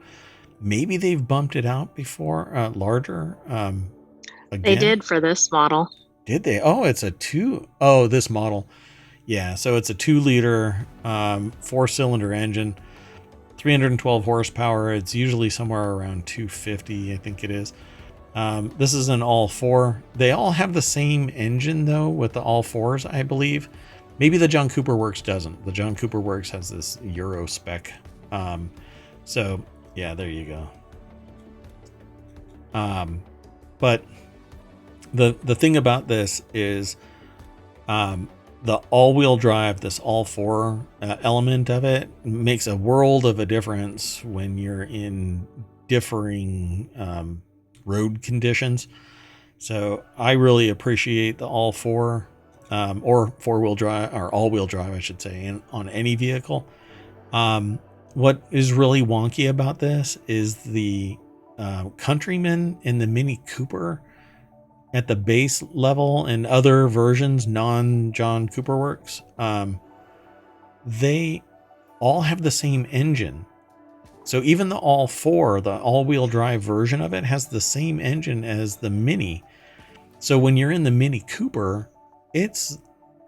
Maybe they've bumped it out before, larger. Again. They did for this model. Did they? Oh, it's a two. Oh, this model. Yeah, so it's a 2-liter, 4-cylinder engine, 312 horsepower. It's usually somewhere around 250, I think it is. This is an all-4. They all have the same engine, though, with the all-4s, I believe. Maybe the John Cooper Works doesn't. The John Cooper Works has this Euro spec. So, yeah, there you go. But the thing about this is the all-wheel drive, this all-4 element of it, makes a world of a difference when you're in differing road conditions. So I really appreciate the all-4 or four-wheel drive, or all-wheel drive, I should say, on any vehicle. What is really wonky about this is the Countryman and the Mini Cooper at the base level and other versions, non-John Cooper Works, they all have the same engine. So even the all four, the all-wheel drive version of it, has the same engine as the Mini. So when you're in the Mini Cooper, it's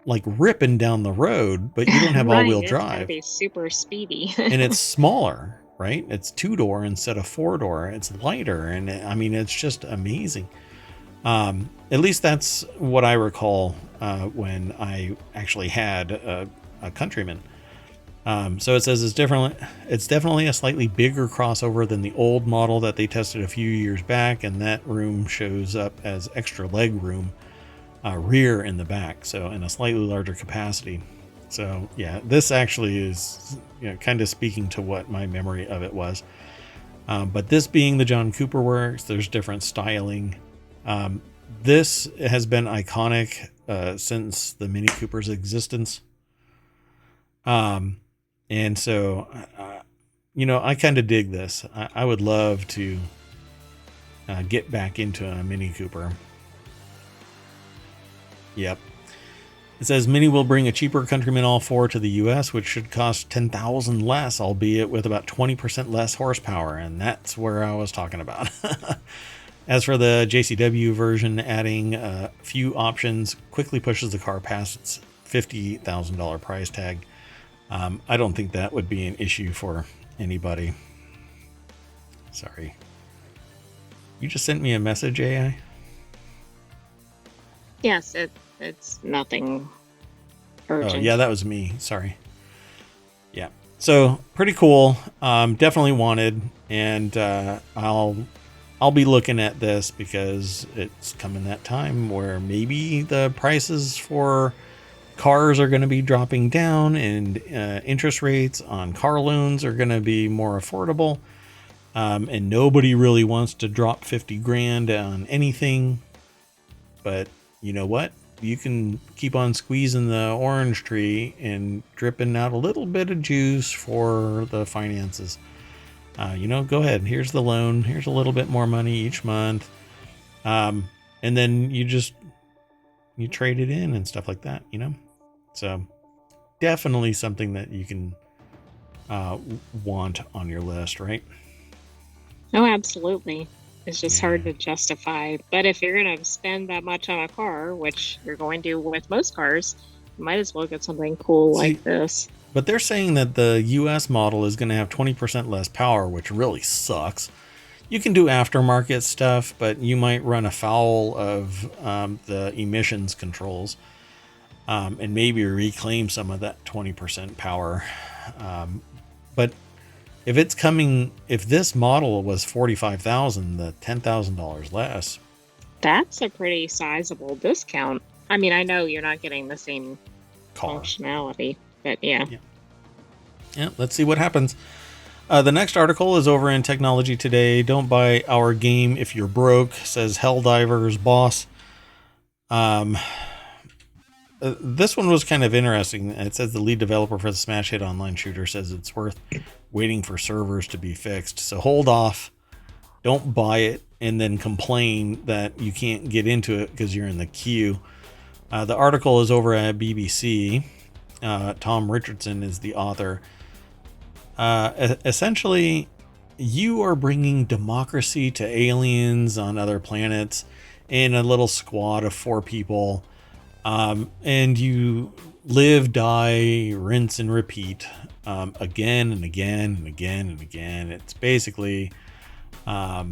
like ripping down the road, but you don't have Right, all-wheel it's got to drive. be super speedy. And it's smaller, right? It's 2-door instead of 4-door. It's lighter, and I mean, it's just amazing. At least that's what I recall when I actually had a Countryman. So it says it's different. It's definitely a slightly bigger crossover than the old model that they tested a few years back, and that room shows up as extra leg room, rear in the back, so in a slightly larger capacity. So yeah, this actually is, kind of speaking to what my memory of it was. But this being the John Cooper works, there's different styling. This has been iconic since the Mini Cooper's existence. And so, I kind of dig this. I would love to get back into a Mini Cooper. Yep. It says Mini will bring a cheaper Countryman all-4 to the US, which should cost $10,000 less, albeit with about 20% less horsepower. And that's where I was talking about. As for the JCW version, adding a few options quickly pushes the car past its $50,000 price tag. I don't think that would be an issue for anybody. Sorry. You just sent me a message, AI? Yes, it's nothing urgent. Oh, yeah, that was me. Sorry. Yeah. So, pretty cool. Definitely wanted. And I'll be looking at this because it's coming that time where maybe the prices for cars are going to be dropping down, and interest rates on car loans are going to be more affordable. And nobody really wants to drop 50 grand on anything. But you know what? You can keep on squeezing the orange tree and dripping out a little bit of juice for the finances. Go ahead. Here's the loan. Here's a little bit more money each month. And then you trade it in and stuff like that, So definitely something that you can want on your list, right? Oh, absolutely. It's just Yeah. hard to justify. But if you're going to spend that much on a car, which you're going to with most cars, you might as well get something cool like this. But they're saying that the US model is going to have 20% less power, which really sucks. You can do aftermarket stuff, but you might run afoul of the emissions controls, and maybe reclaim some of that 20% power. But if this model was $45,000, the $10,000 less. That's a pretty sizable discount. I mean, I know you're not getting the same functionality, but yeah. Yeah, let's see what happens. The next article is over in Technology Today. Don't buy our game if you're broke, says Helldivers boss. This one was kind of interesting. It says the lead developer for the smash hit online shooter says it's worth waiting for servers to be fixed. So hold off. Don't buy it and then complain that you can't get into it because you're in the queue. The article is over at BBC. Tom Richardson is the author. Essentially, you are bringing democracy to aliens on other planets in a little squad of 4 people. And you live, die, rinse, and repeat again and again and again and again. It's basically a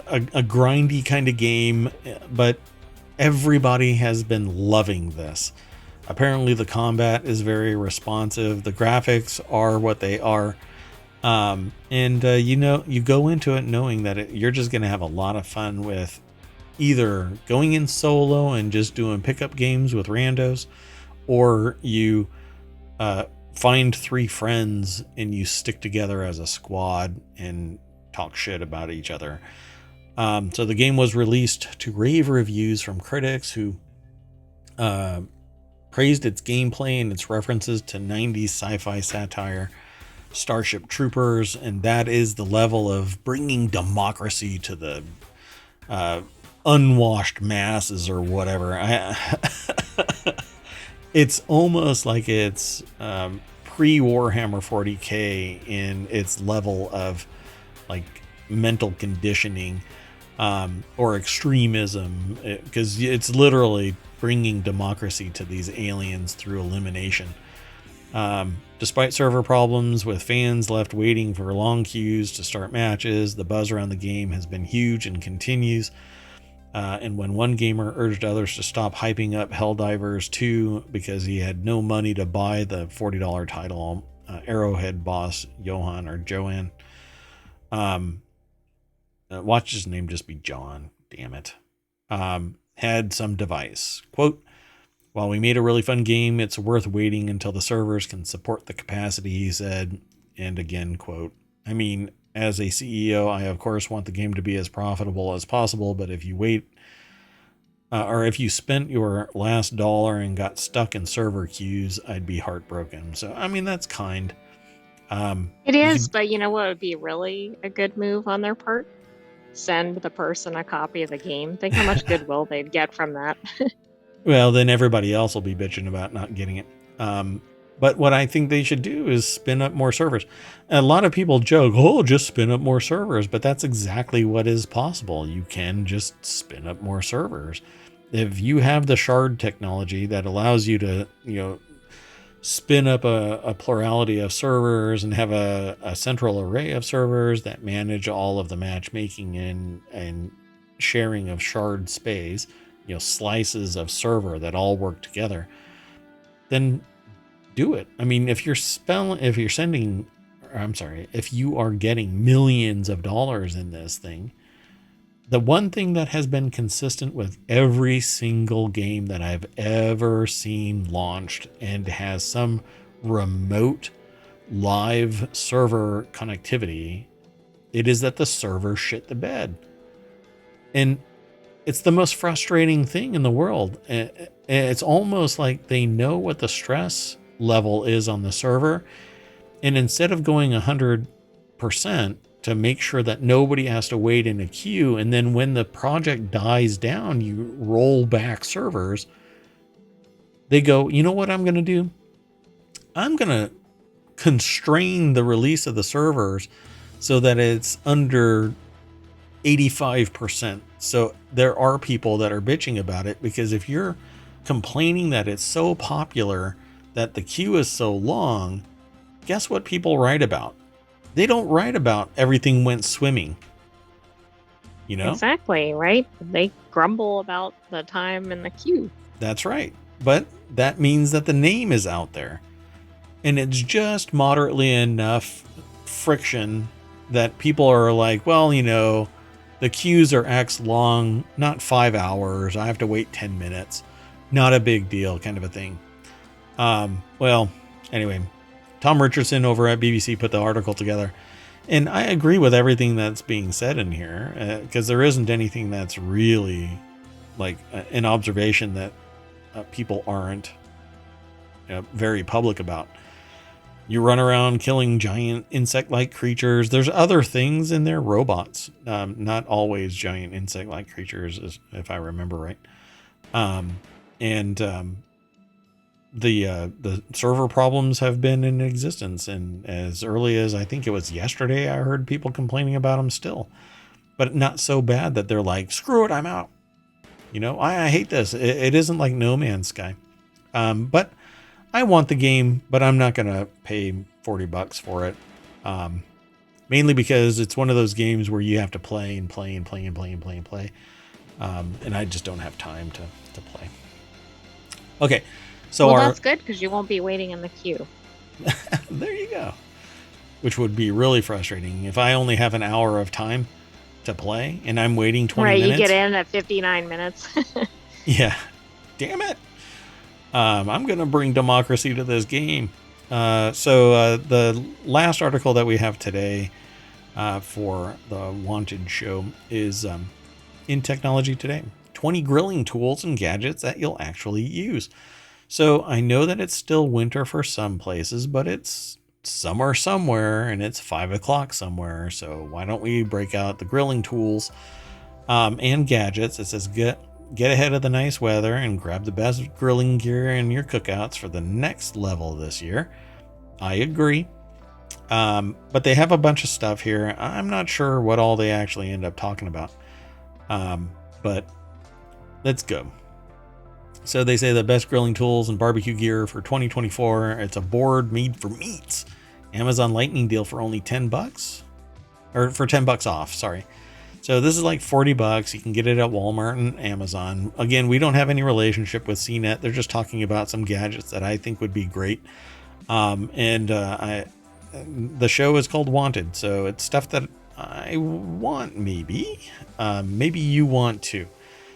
grindy kind of game, but everybody has been loving this. Apparently the combat is very responsive. The graphics are what they are. You go into it knowing that you're just going to have a lot of fun with either going in solo and just doing pickup games with randos, or you find 3 friends and you stick together as a squad and talk shit about each other. So the game was released to rave reviews from critics who praised its gameplay and its references to 90s sci-fi satire, Starship Troopers, and that is the level of bringing democracy to the unwashed masses or whatever. It's almost like it's pre-Warhammer 40k in its level of like mental conditioning or extremism, because it's literally bringing democracy to these aliens through elimination. Despite server problems with fans left waiting for long queues to start matches, the buzz around the game has been huge and continues. And when one gamer urged others to stop hyping up Helldivers 2 because he had no money to buy the $40 title, Arrowhead boss Johan or Joanne, watch his name just be John, damn it, had some device. Quote, "While we made a really fun game, it's worth waiting until the servers can support the capacity," he said. And again, quote, "I mean, as a CEO, I of course want the game to be as profitable as possible, but if you wait, or if you spent your last dollar and got stuck in server queues, I'd be heartbroken." So, I mean, that's kind. It is, but you know what would be really a good move on their part? Send the person a copy of the game. Think how much goodwill they'd get from that. Well, then everybody else will be bitching about not getting it. But what I think they should do is spin up more servers. A lot of people joke, oh, just spin up more servers. But that's exactly what is possible. You can just spin up more servers. If you have the shard technology that allows you to, spin up a plurality of servers and have a central array of servers that manage all of the matchmaking and sharing of shard space, slices of server that all work together, then do it. I mean, if you are getting millions of dollars in this thing, the one thing that has been consistent with every single game that I've ever seen launched and has some remote live server connectivity, it is that the server shit the bed. And it's the most frustrating thing in the world. It's almost like they know what the stress level is on the server. And instead of going 100% to make sure that nobody has to wait in a queue, and then when the project dies down, you roll back servers, they go, you know what I'm going to do? I'm going to constrain the release of the servers so that it's under 85%. So there are people that are bitching about it, because if you're complaining that it's so popular that the queue is so long, guess what people write about? They don't write about everything went swimming. Exactly, right? They grumble about the time in the queue. That's right. But that means that the name is out there. And it's just moderately enough friction that people are like, well, the queues are X long, not 5 hours. I have to wait 10 minutes. Not a big deal, kind of a thing. Well, anyway, Tom Richardson over at BBC put the article together. And I agree with everything that's being said in here, because there isn't anything that's really like an observation that people aren't very public about. You run around killing giant insect-like creatures. There's other things in there, robots, not always giant insect-like creatures, if I remember right. The server problems have been in existence, and as early as I think it was yesterday, I heard people complaining about them still, but not so bad that they're like, screw it, I'm out. I hate this. It isn't like No Man's Sky. But I want the game, but I'm not going to pay $40 for it. Mainly because it's one of those games where you have to play and play and play and play and play and play. And I just don't have time to play. Okay. So that's good, because you won't be waiting in the queue. There you go. Which would be really frustrating if I only have an hour of time to play and I'm waiting 20 minutes. Right, you get in at 59 minutes. Yeah. Damn it. I'm going to bring democracy to this game. So the last article that we have today for the Wanted show is in Technology Today. 20 grilling tools and gadgets that you'll actually use. So I know that it's still winter for some places, but it's summer somewhere and it's 5 o'clock somewhere. So why don't we break out the grilling tools and gadgets? It says get ahead of the nice weather and grab the best grilling gear in your cookouts for the next level this year. I agree. But they have a bunch of stuff here. I'm not sure what all they actually end up talking about. But let's go. So they say the best grilling tools and barbecue gear for 2024. It's a board made for meats. Amazon Lightning deal for only $10, or for $10 off. Sorry. So this is like $40. You can get it at Walmart and Amazon. Again, we don't have any relationship with CNET. They're just talking about some gadgets that I think would be great. The show is called Wanted, so it's stuff that I want. Maybe you want to.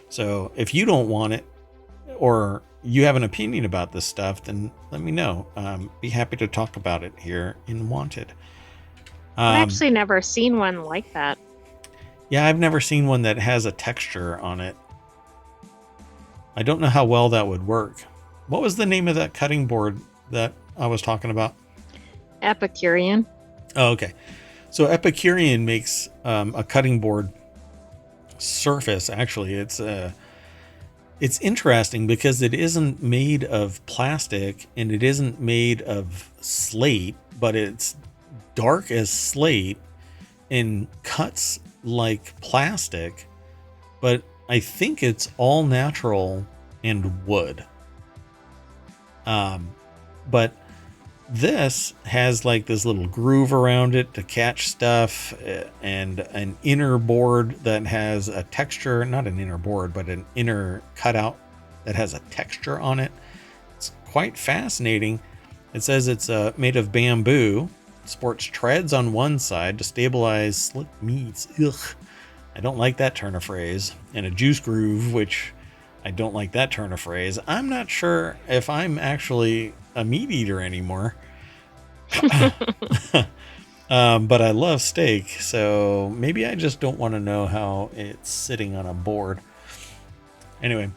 So if you don't want it, or you have an opinion about this stuff, then let me know. Be happy to talk about it here in Wanted. I've actually never seen one like that. Yeah, I've never seen one that has a texture on it. I don't know how well that would work. What was the name of that cutting board that I was talking about? Epicurean. Oh, okay. So Epicurean makes a cutting board surface. Actually, it's interesting because it isn't made of plastic and it isn't made of slate, but it's dark as slate and cuts like plastic, but I think it's all natural and wood. But this has like this little groove around it to catch stuff, and an inner board that has a texture, not an inner board, but an inner cutout that has a texture on it. It's quite fascinating. It says it's made of bamboo, sports treads on one side to stabilize slick meats. Ugh, I don't like that turn of phrase. And a juice groove, which I don't like that turn of phrase. I'm not sure if I'm actually a meat eater anymore. But I love steak, so maybe I just don't want to know how it's sitting on a board. Anyway,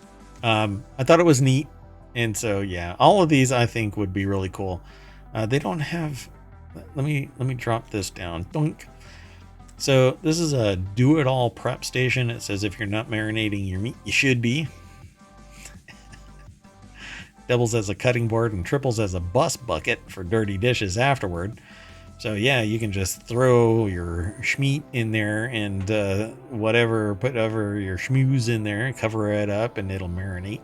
I thought it was neat. And so, yeah, all of these I think would be really cool. They don't have... Let me drop this down. Doink. So this is a do-it-all prep station. It says if you're not marinating your meat, you should be. Doubles as a cutting board and triples as a bus bucket for dirty dishes afterward. So yeah, you can just throw your schmeat in there and put over your schmooze in there, cover it up, and it'll marinate.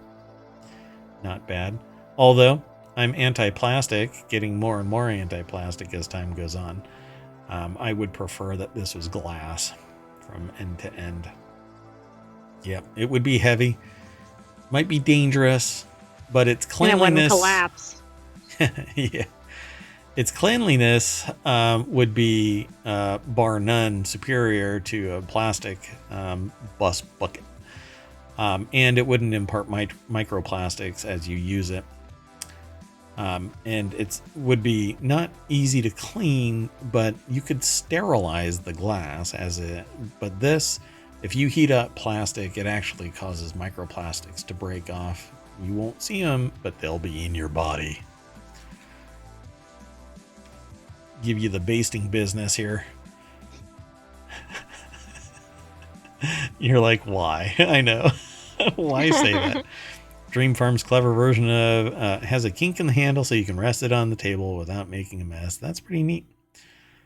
Not bad. Although I'm anti-plastic, getting more and more anti-plastic as time goes on. I would prefer that this was glass from end to end. Yep, it would be heavy. Might be dangerous, but its cleanliness... And it wouldn't collapse. Yeah. Its cleanliness would be, bar none, superior to a plastic bus bucket. And it wouldn't impart microplastics as you use it. And it would be not easy to clean, but you could sterilize the glass but this, if you heat up plastic, it actually causes microplastics to break off. You won't see them, but they'll be in your body. Give you the basting business here. You're like, why? I know. Why say that? Dream Farm's clever version of has a kink in the handle so you can rest it on the table without making a mess. That's pretty neat.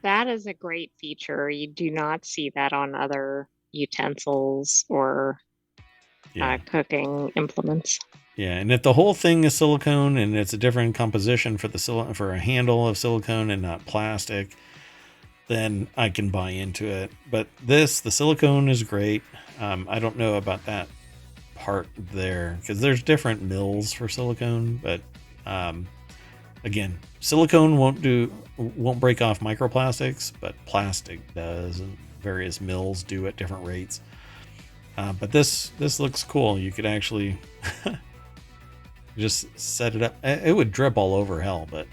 That is a great feature. You do not see that on other utensils or cooking implements. Yeah, and if the whole thing is silicone and it's a different composition for a handle of silicone and not plastic, then I can buy into it. But the silicone is great. I don't know about that part there because there's different mills for silicone, but again, silicone won't break off microplastics, but plastic does, and various mills do at different rates. But this looks cool. You could actually just set it up. It would drip all over hell, but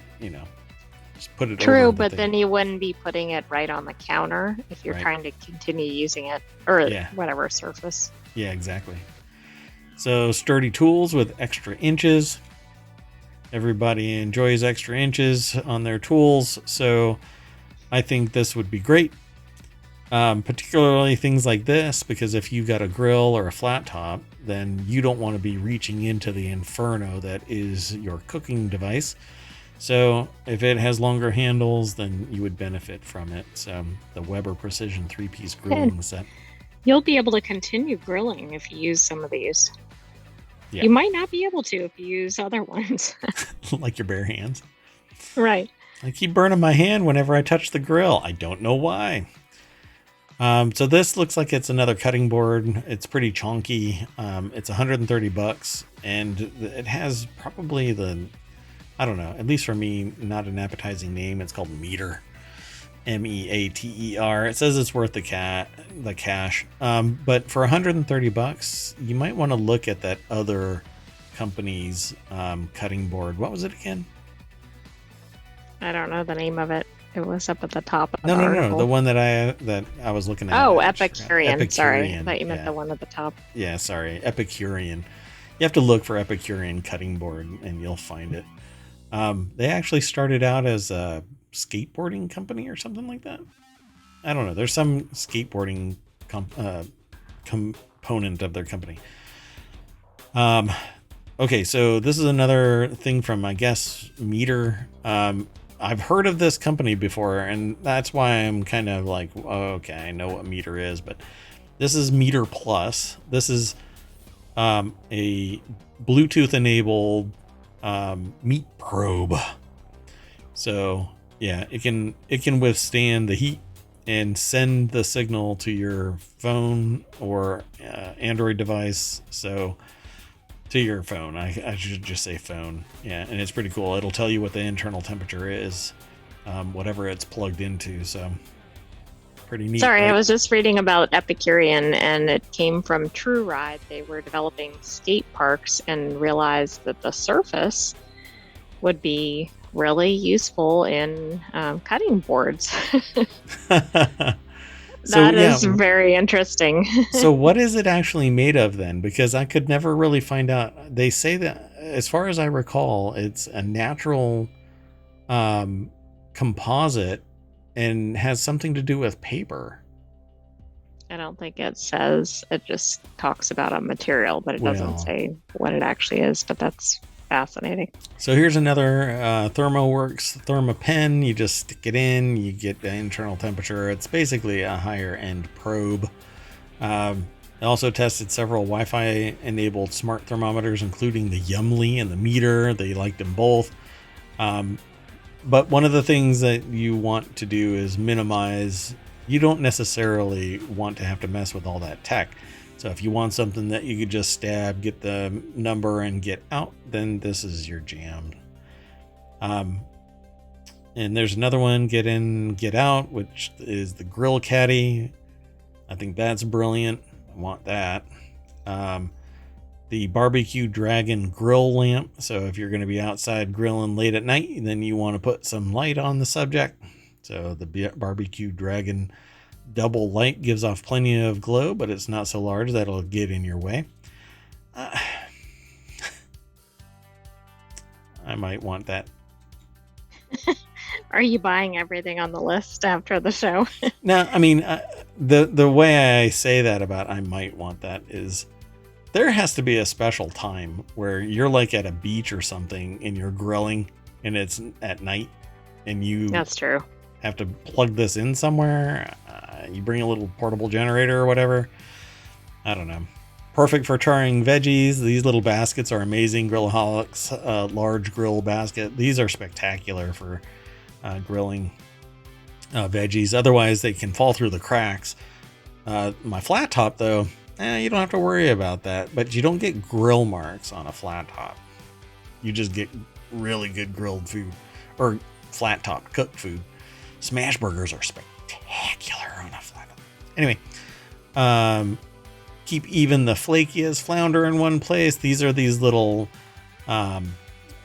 just put it True, over but then you wouldn't be putting it right on the counter if you're trying to continue using it, or whatever surface. Yeah, exactly. So sturdy tools with extra inches. Everybody enjoys extra inches on their tools, so I think this would be great. Particularly things like this, because if you've got a grill or a flat top, then you don't want to be reaching into the inferno that is your cooking device. So if it has longer handles, then you would benefit from it. So the Weber Precision 3-piece And grilling set. you'll be able to continue grilling if you use some of these. Yeah. You might not be able to if you use other ones. Like your bare hands. Right. I keep burning my hand whenever I touch the grill. I don't know why. So this looks like it's another cutting board. It's pretty chunky. It's $130, and it has probably I don't know, at least for me, not an appetizing name. It's called Meter, Meater. It says it's worth the cash. But for $130, you might want to look at that other company's cutting board. What was it again? I don't know the name of it. It was up at the top of No, the no, article. no. The one that I was looking at. Oh, Epicurean. Sorry. I thought you meant yeah. the one at the top. Yeah, sorry. Epicurean. You have to look for Epicurean cutting board and you'll find it. They actually started out as a skateboarding company or something like that. I don't know. There's some skateboarding component of their company. Okay, so this is another thing from, I guess, Meter. I've heard of this company before, and that's why I'm kind of like, oh, okay, I know what Meter is, but this is Meter Plus. This is a Bluetooth-enabled meat probe. So yeah, it can withstand the heat and send the signal to your phone or Android device. So to your phone, I should just say phone. Yeah, and it's pretty cool. It'll tell you what the internal temperature is, whatever it's plugged into. So pretty neat. Sorry, right? I was just reading about Epicurean, and it came from True Ride. They were developing skate parks and realized that the surface would be really useful in cutting boards. That is very interesting. So what is it actually made of then? Because I could never really find out. They say that, as far as I recall, it's a natural composite and has something to do with paper. I don't think it says. It just talks about a material, but it doesn't say what it actually is. But that's fascinating. So here's another ThermoWorks ThermoPen. You just stick it in, you get the internal temperature. It's basically a higher end probe. They also tested several Wi-Fi enabled smart thermometers, including the Yumly and the Meter. They liked them both. But one of the things that you want to do is minimize. You don't necessarily want to have to mess with all that tech. So if you want something that you could just stab, get the number, and get out, then this is your jam. And there's another one, Get In, Get Out, which is the Grill Caddy. I think that's brilliant. I want that. The Barbecue Dragon Grill Lamp. So if you're going to be outside grilling late at night, then you want to put some light on the subject. So the Barbecue Dragon double light gives off plenty of glow, but it's not so large that it'll get in your way. I might want that. Are you buying everything on the list after the show? No, I mean, the way I say that about I might want that is there has to be a special time where you're like at a beach or something and you're grilling and it's at night and That's true. have to plug this in somewhere. You bring a little portable generator or whatever. I don't know. Perfect for charring veggies. These little baskets are amazing. Grillaholics large grill basket. These are spectacular for grilling veggies. Otherwise, they can fall through the cracks. My flat top, though, you don't have to worry about that. But you don't get grill marks on a flat top. You just get really good grilled food or flat top cooked food. Smash burgers are spectacular on a flat top. Anyway, keep even the flakiest flounder in one place. These are these little,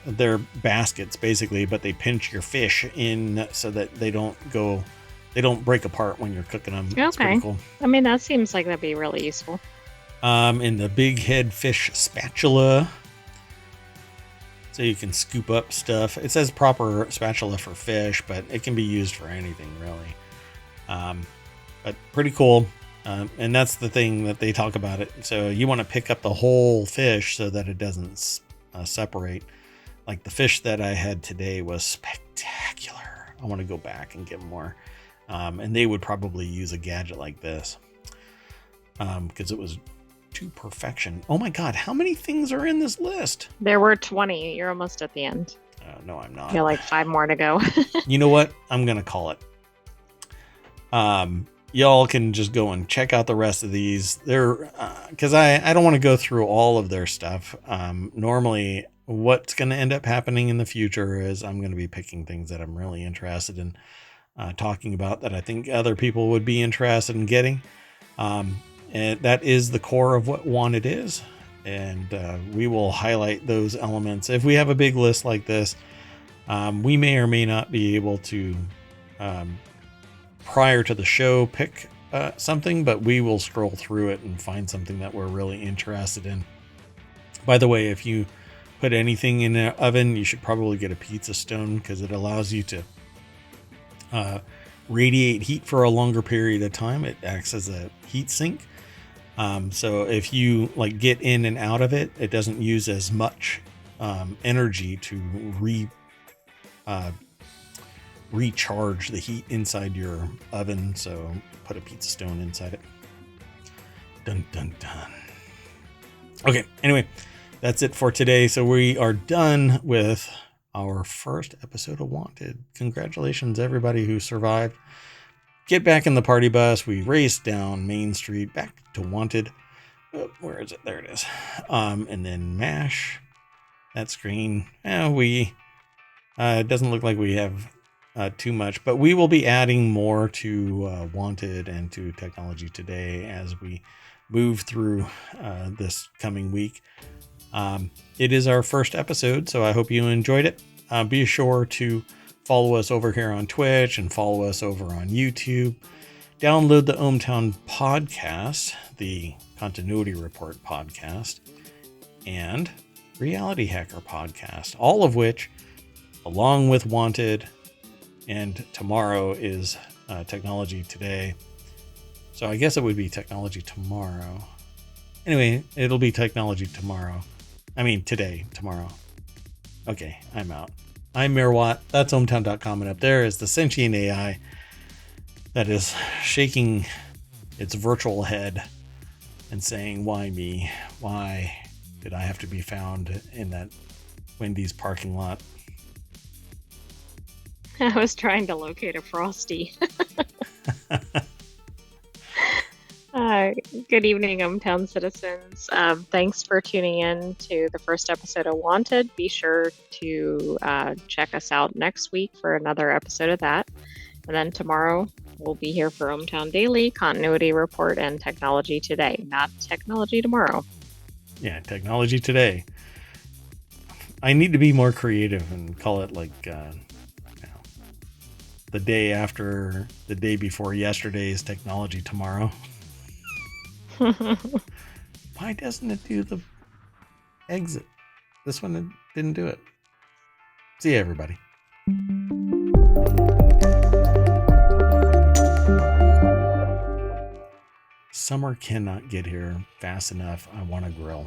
they're baskets basically, but they pinch your fish in so that they don't break apart when you're cooking them. It's pretty cool. I mean, that seems like that'd be really useful. In the big head fish spatula. So you can scoop up stuff. It says proper spatula for fish, but it can be used for anything really. But pretty cool. And that's the thing that they talk about it. So you want to pick up the whole fish so that it doesn't separate. like the fish that I had today was spectacular. I want to go back and get more. And they would probably use a gadget like this because it was to perfection. Oh my God, how many things are in this list? There were 20. You're almost at the end. No, I'm not. You're like 5 more to go. You know what? I'm going to call it. Y'all can just go and check out the rest of these. They're because I don't want to go through all of their stuff. Normally, what's going to end up happening in the future is I'm going to be picking things that I'm really interested in talking about that I think other people would be interested in getting. And that is the core of what Wanted is. And we will highlight those elements. If we have a big list like this, we may or may not be able to, prior to the show, pick something, but we will scroll through it and find something that we're really interested in. By the way, if you put anything in an oven, you should probably get a pizza stone because it allows you to radiate heat for a longer period of time. It acts as a heat sink. So if you like get in and out of it, it doesn't use as much energy to recharge the heat inside your oven. So put a pizza stone inside it. Dun, dun, dun. Okay. Anyway, that's it for today. So we are done with our first episode of Wanted. Congratulations, everybody who survived. Get back in the party bus. We raced down Main Street back to Wanted. Oh, where is it? There it is. And then mash that screen. It doesn't look like we have too much, but we will be adding more to Wanted and to Technology Today as we move through this coming week. It is our first episode, so I hope you enjoyed it. Be sure to follow us over here on Twitch and follow us over on YouTube. Download the ohmTown podcast, the Continuity Report podcast, and Reality Hacker podcast, all of which, along with Wanted, and tomorrow is Technology Today. So I guess it would be Technology tomorrow. Anyway, it'll be Technology tomorrow. I mean, today, tomorrow. Okay, I'm out. I'm Mirwatt. That's ohmtown.com. And up there is the sentient AI that is shaking its virtual head and saying, why me? Why did I have to be found in that Wendy's parking lot? I was trying to locate a Frosty. Good evening, ohmTown citizens. Thanks for tuning in to the first episode of Wanted. Be sure to check us out next week for another episode of that. And then tomorrow, we'll be here for ohmTown Daily, Continuity Report, and Technology Today. Not Technology Tomorrow. Yeah, Technology Today. I need to be more creative and call it like the day after, the day before yesterday's Technology Tomorrow. Why doesn't it do the exit? This one didn't do it. See you, everybody. Summer cannot get here fast enough. I want to grill.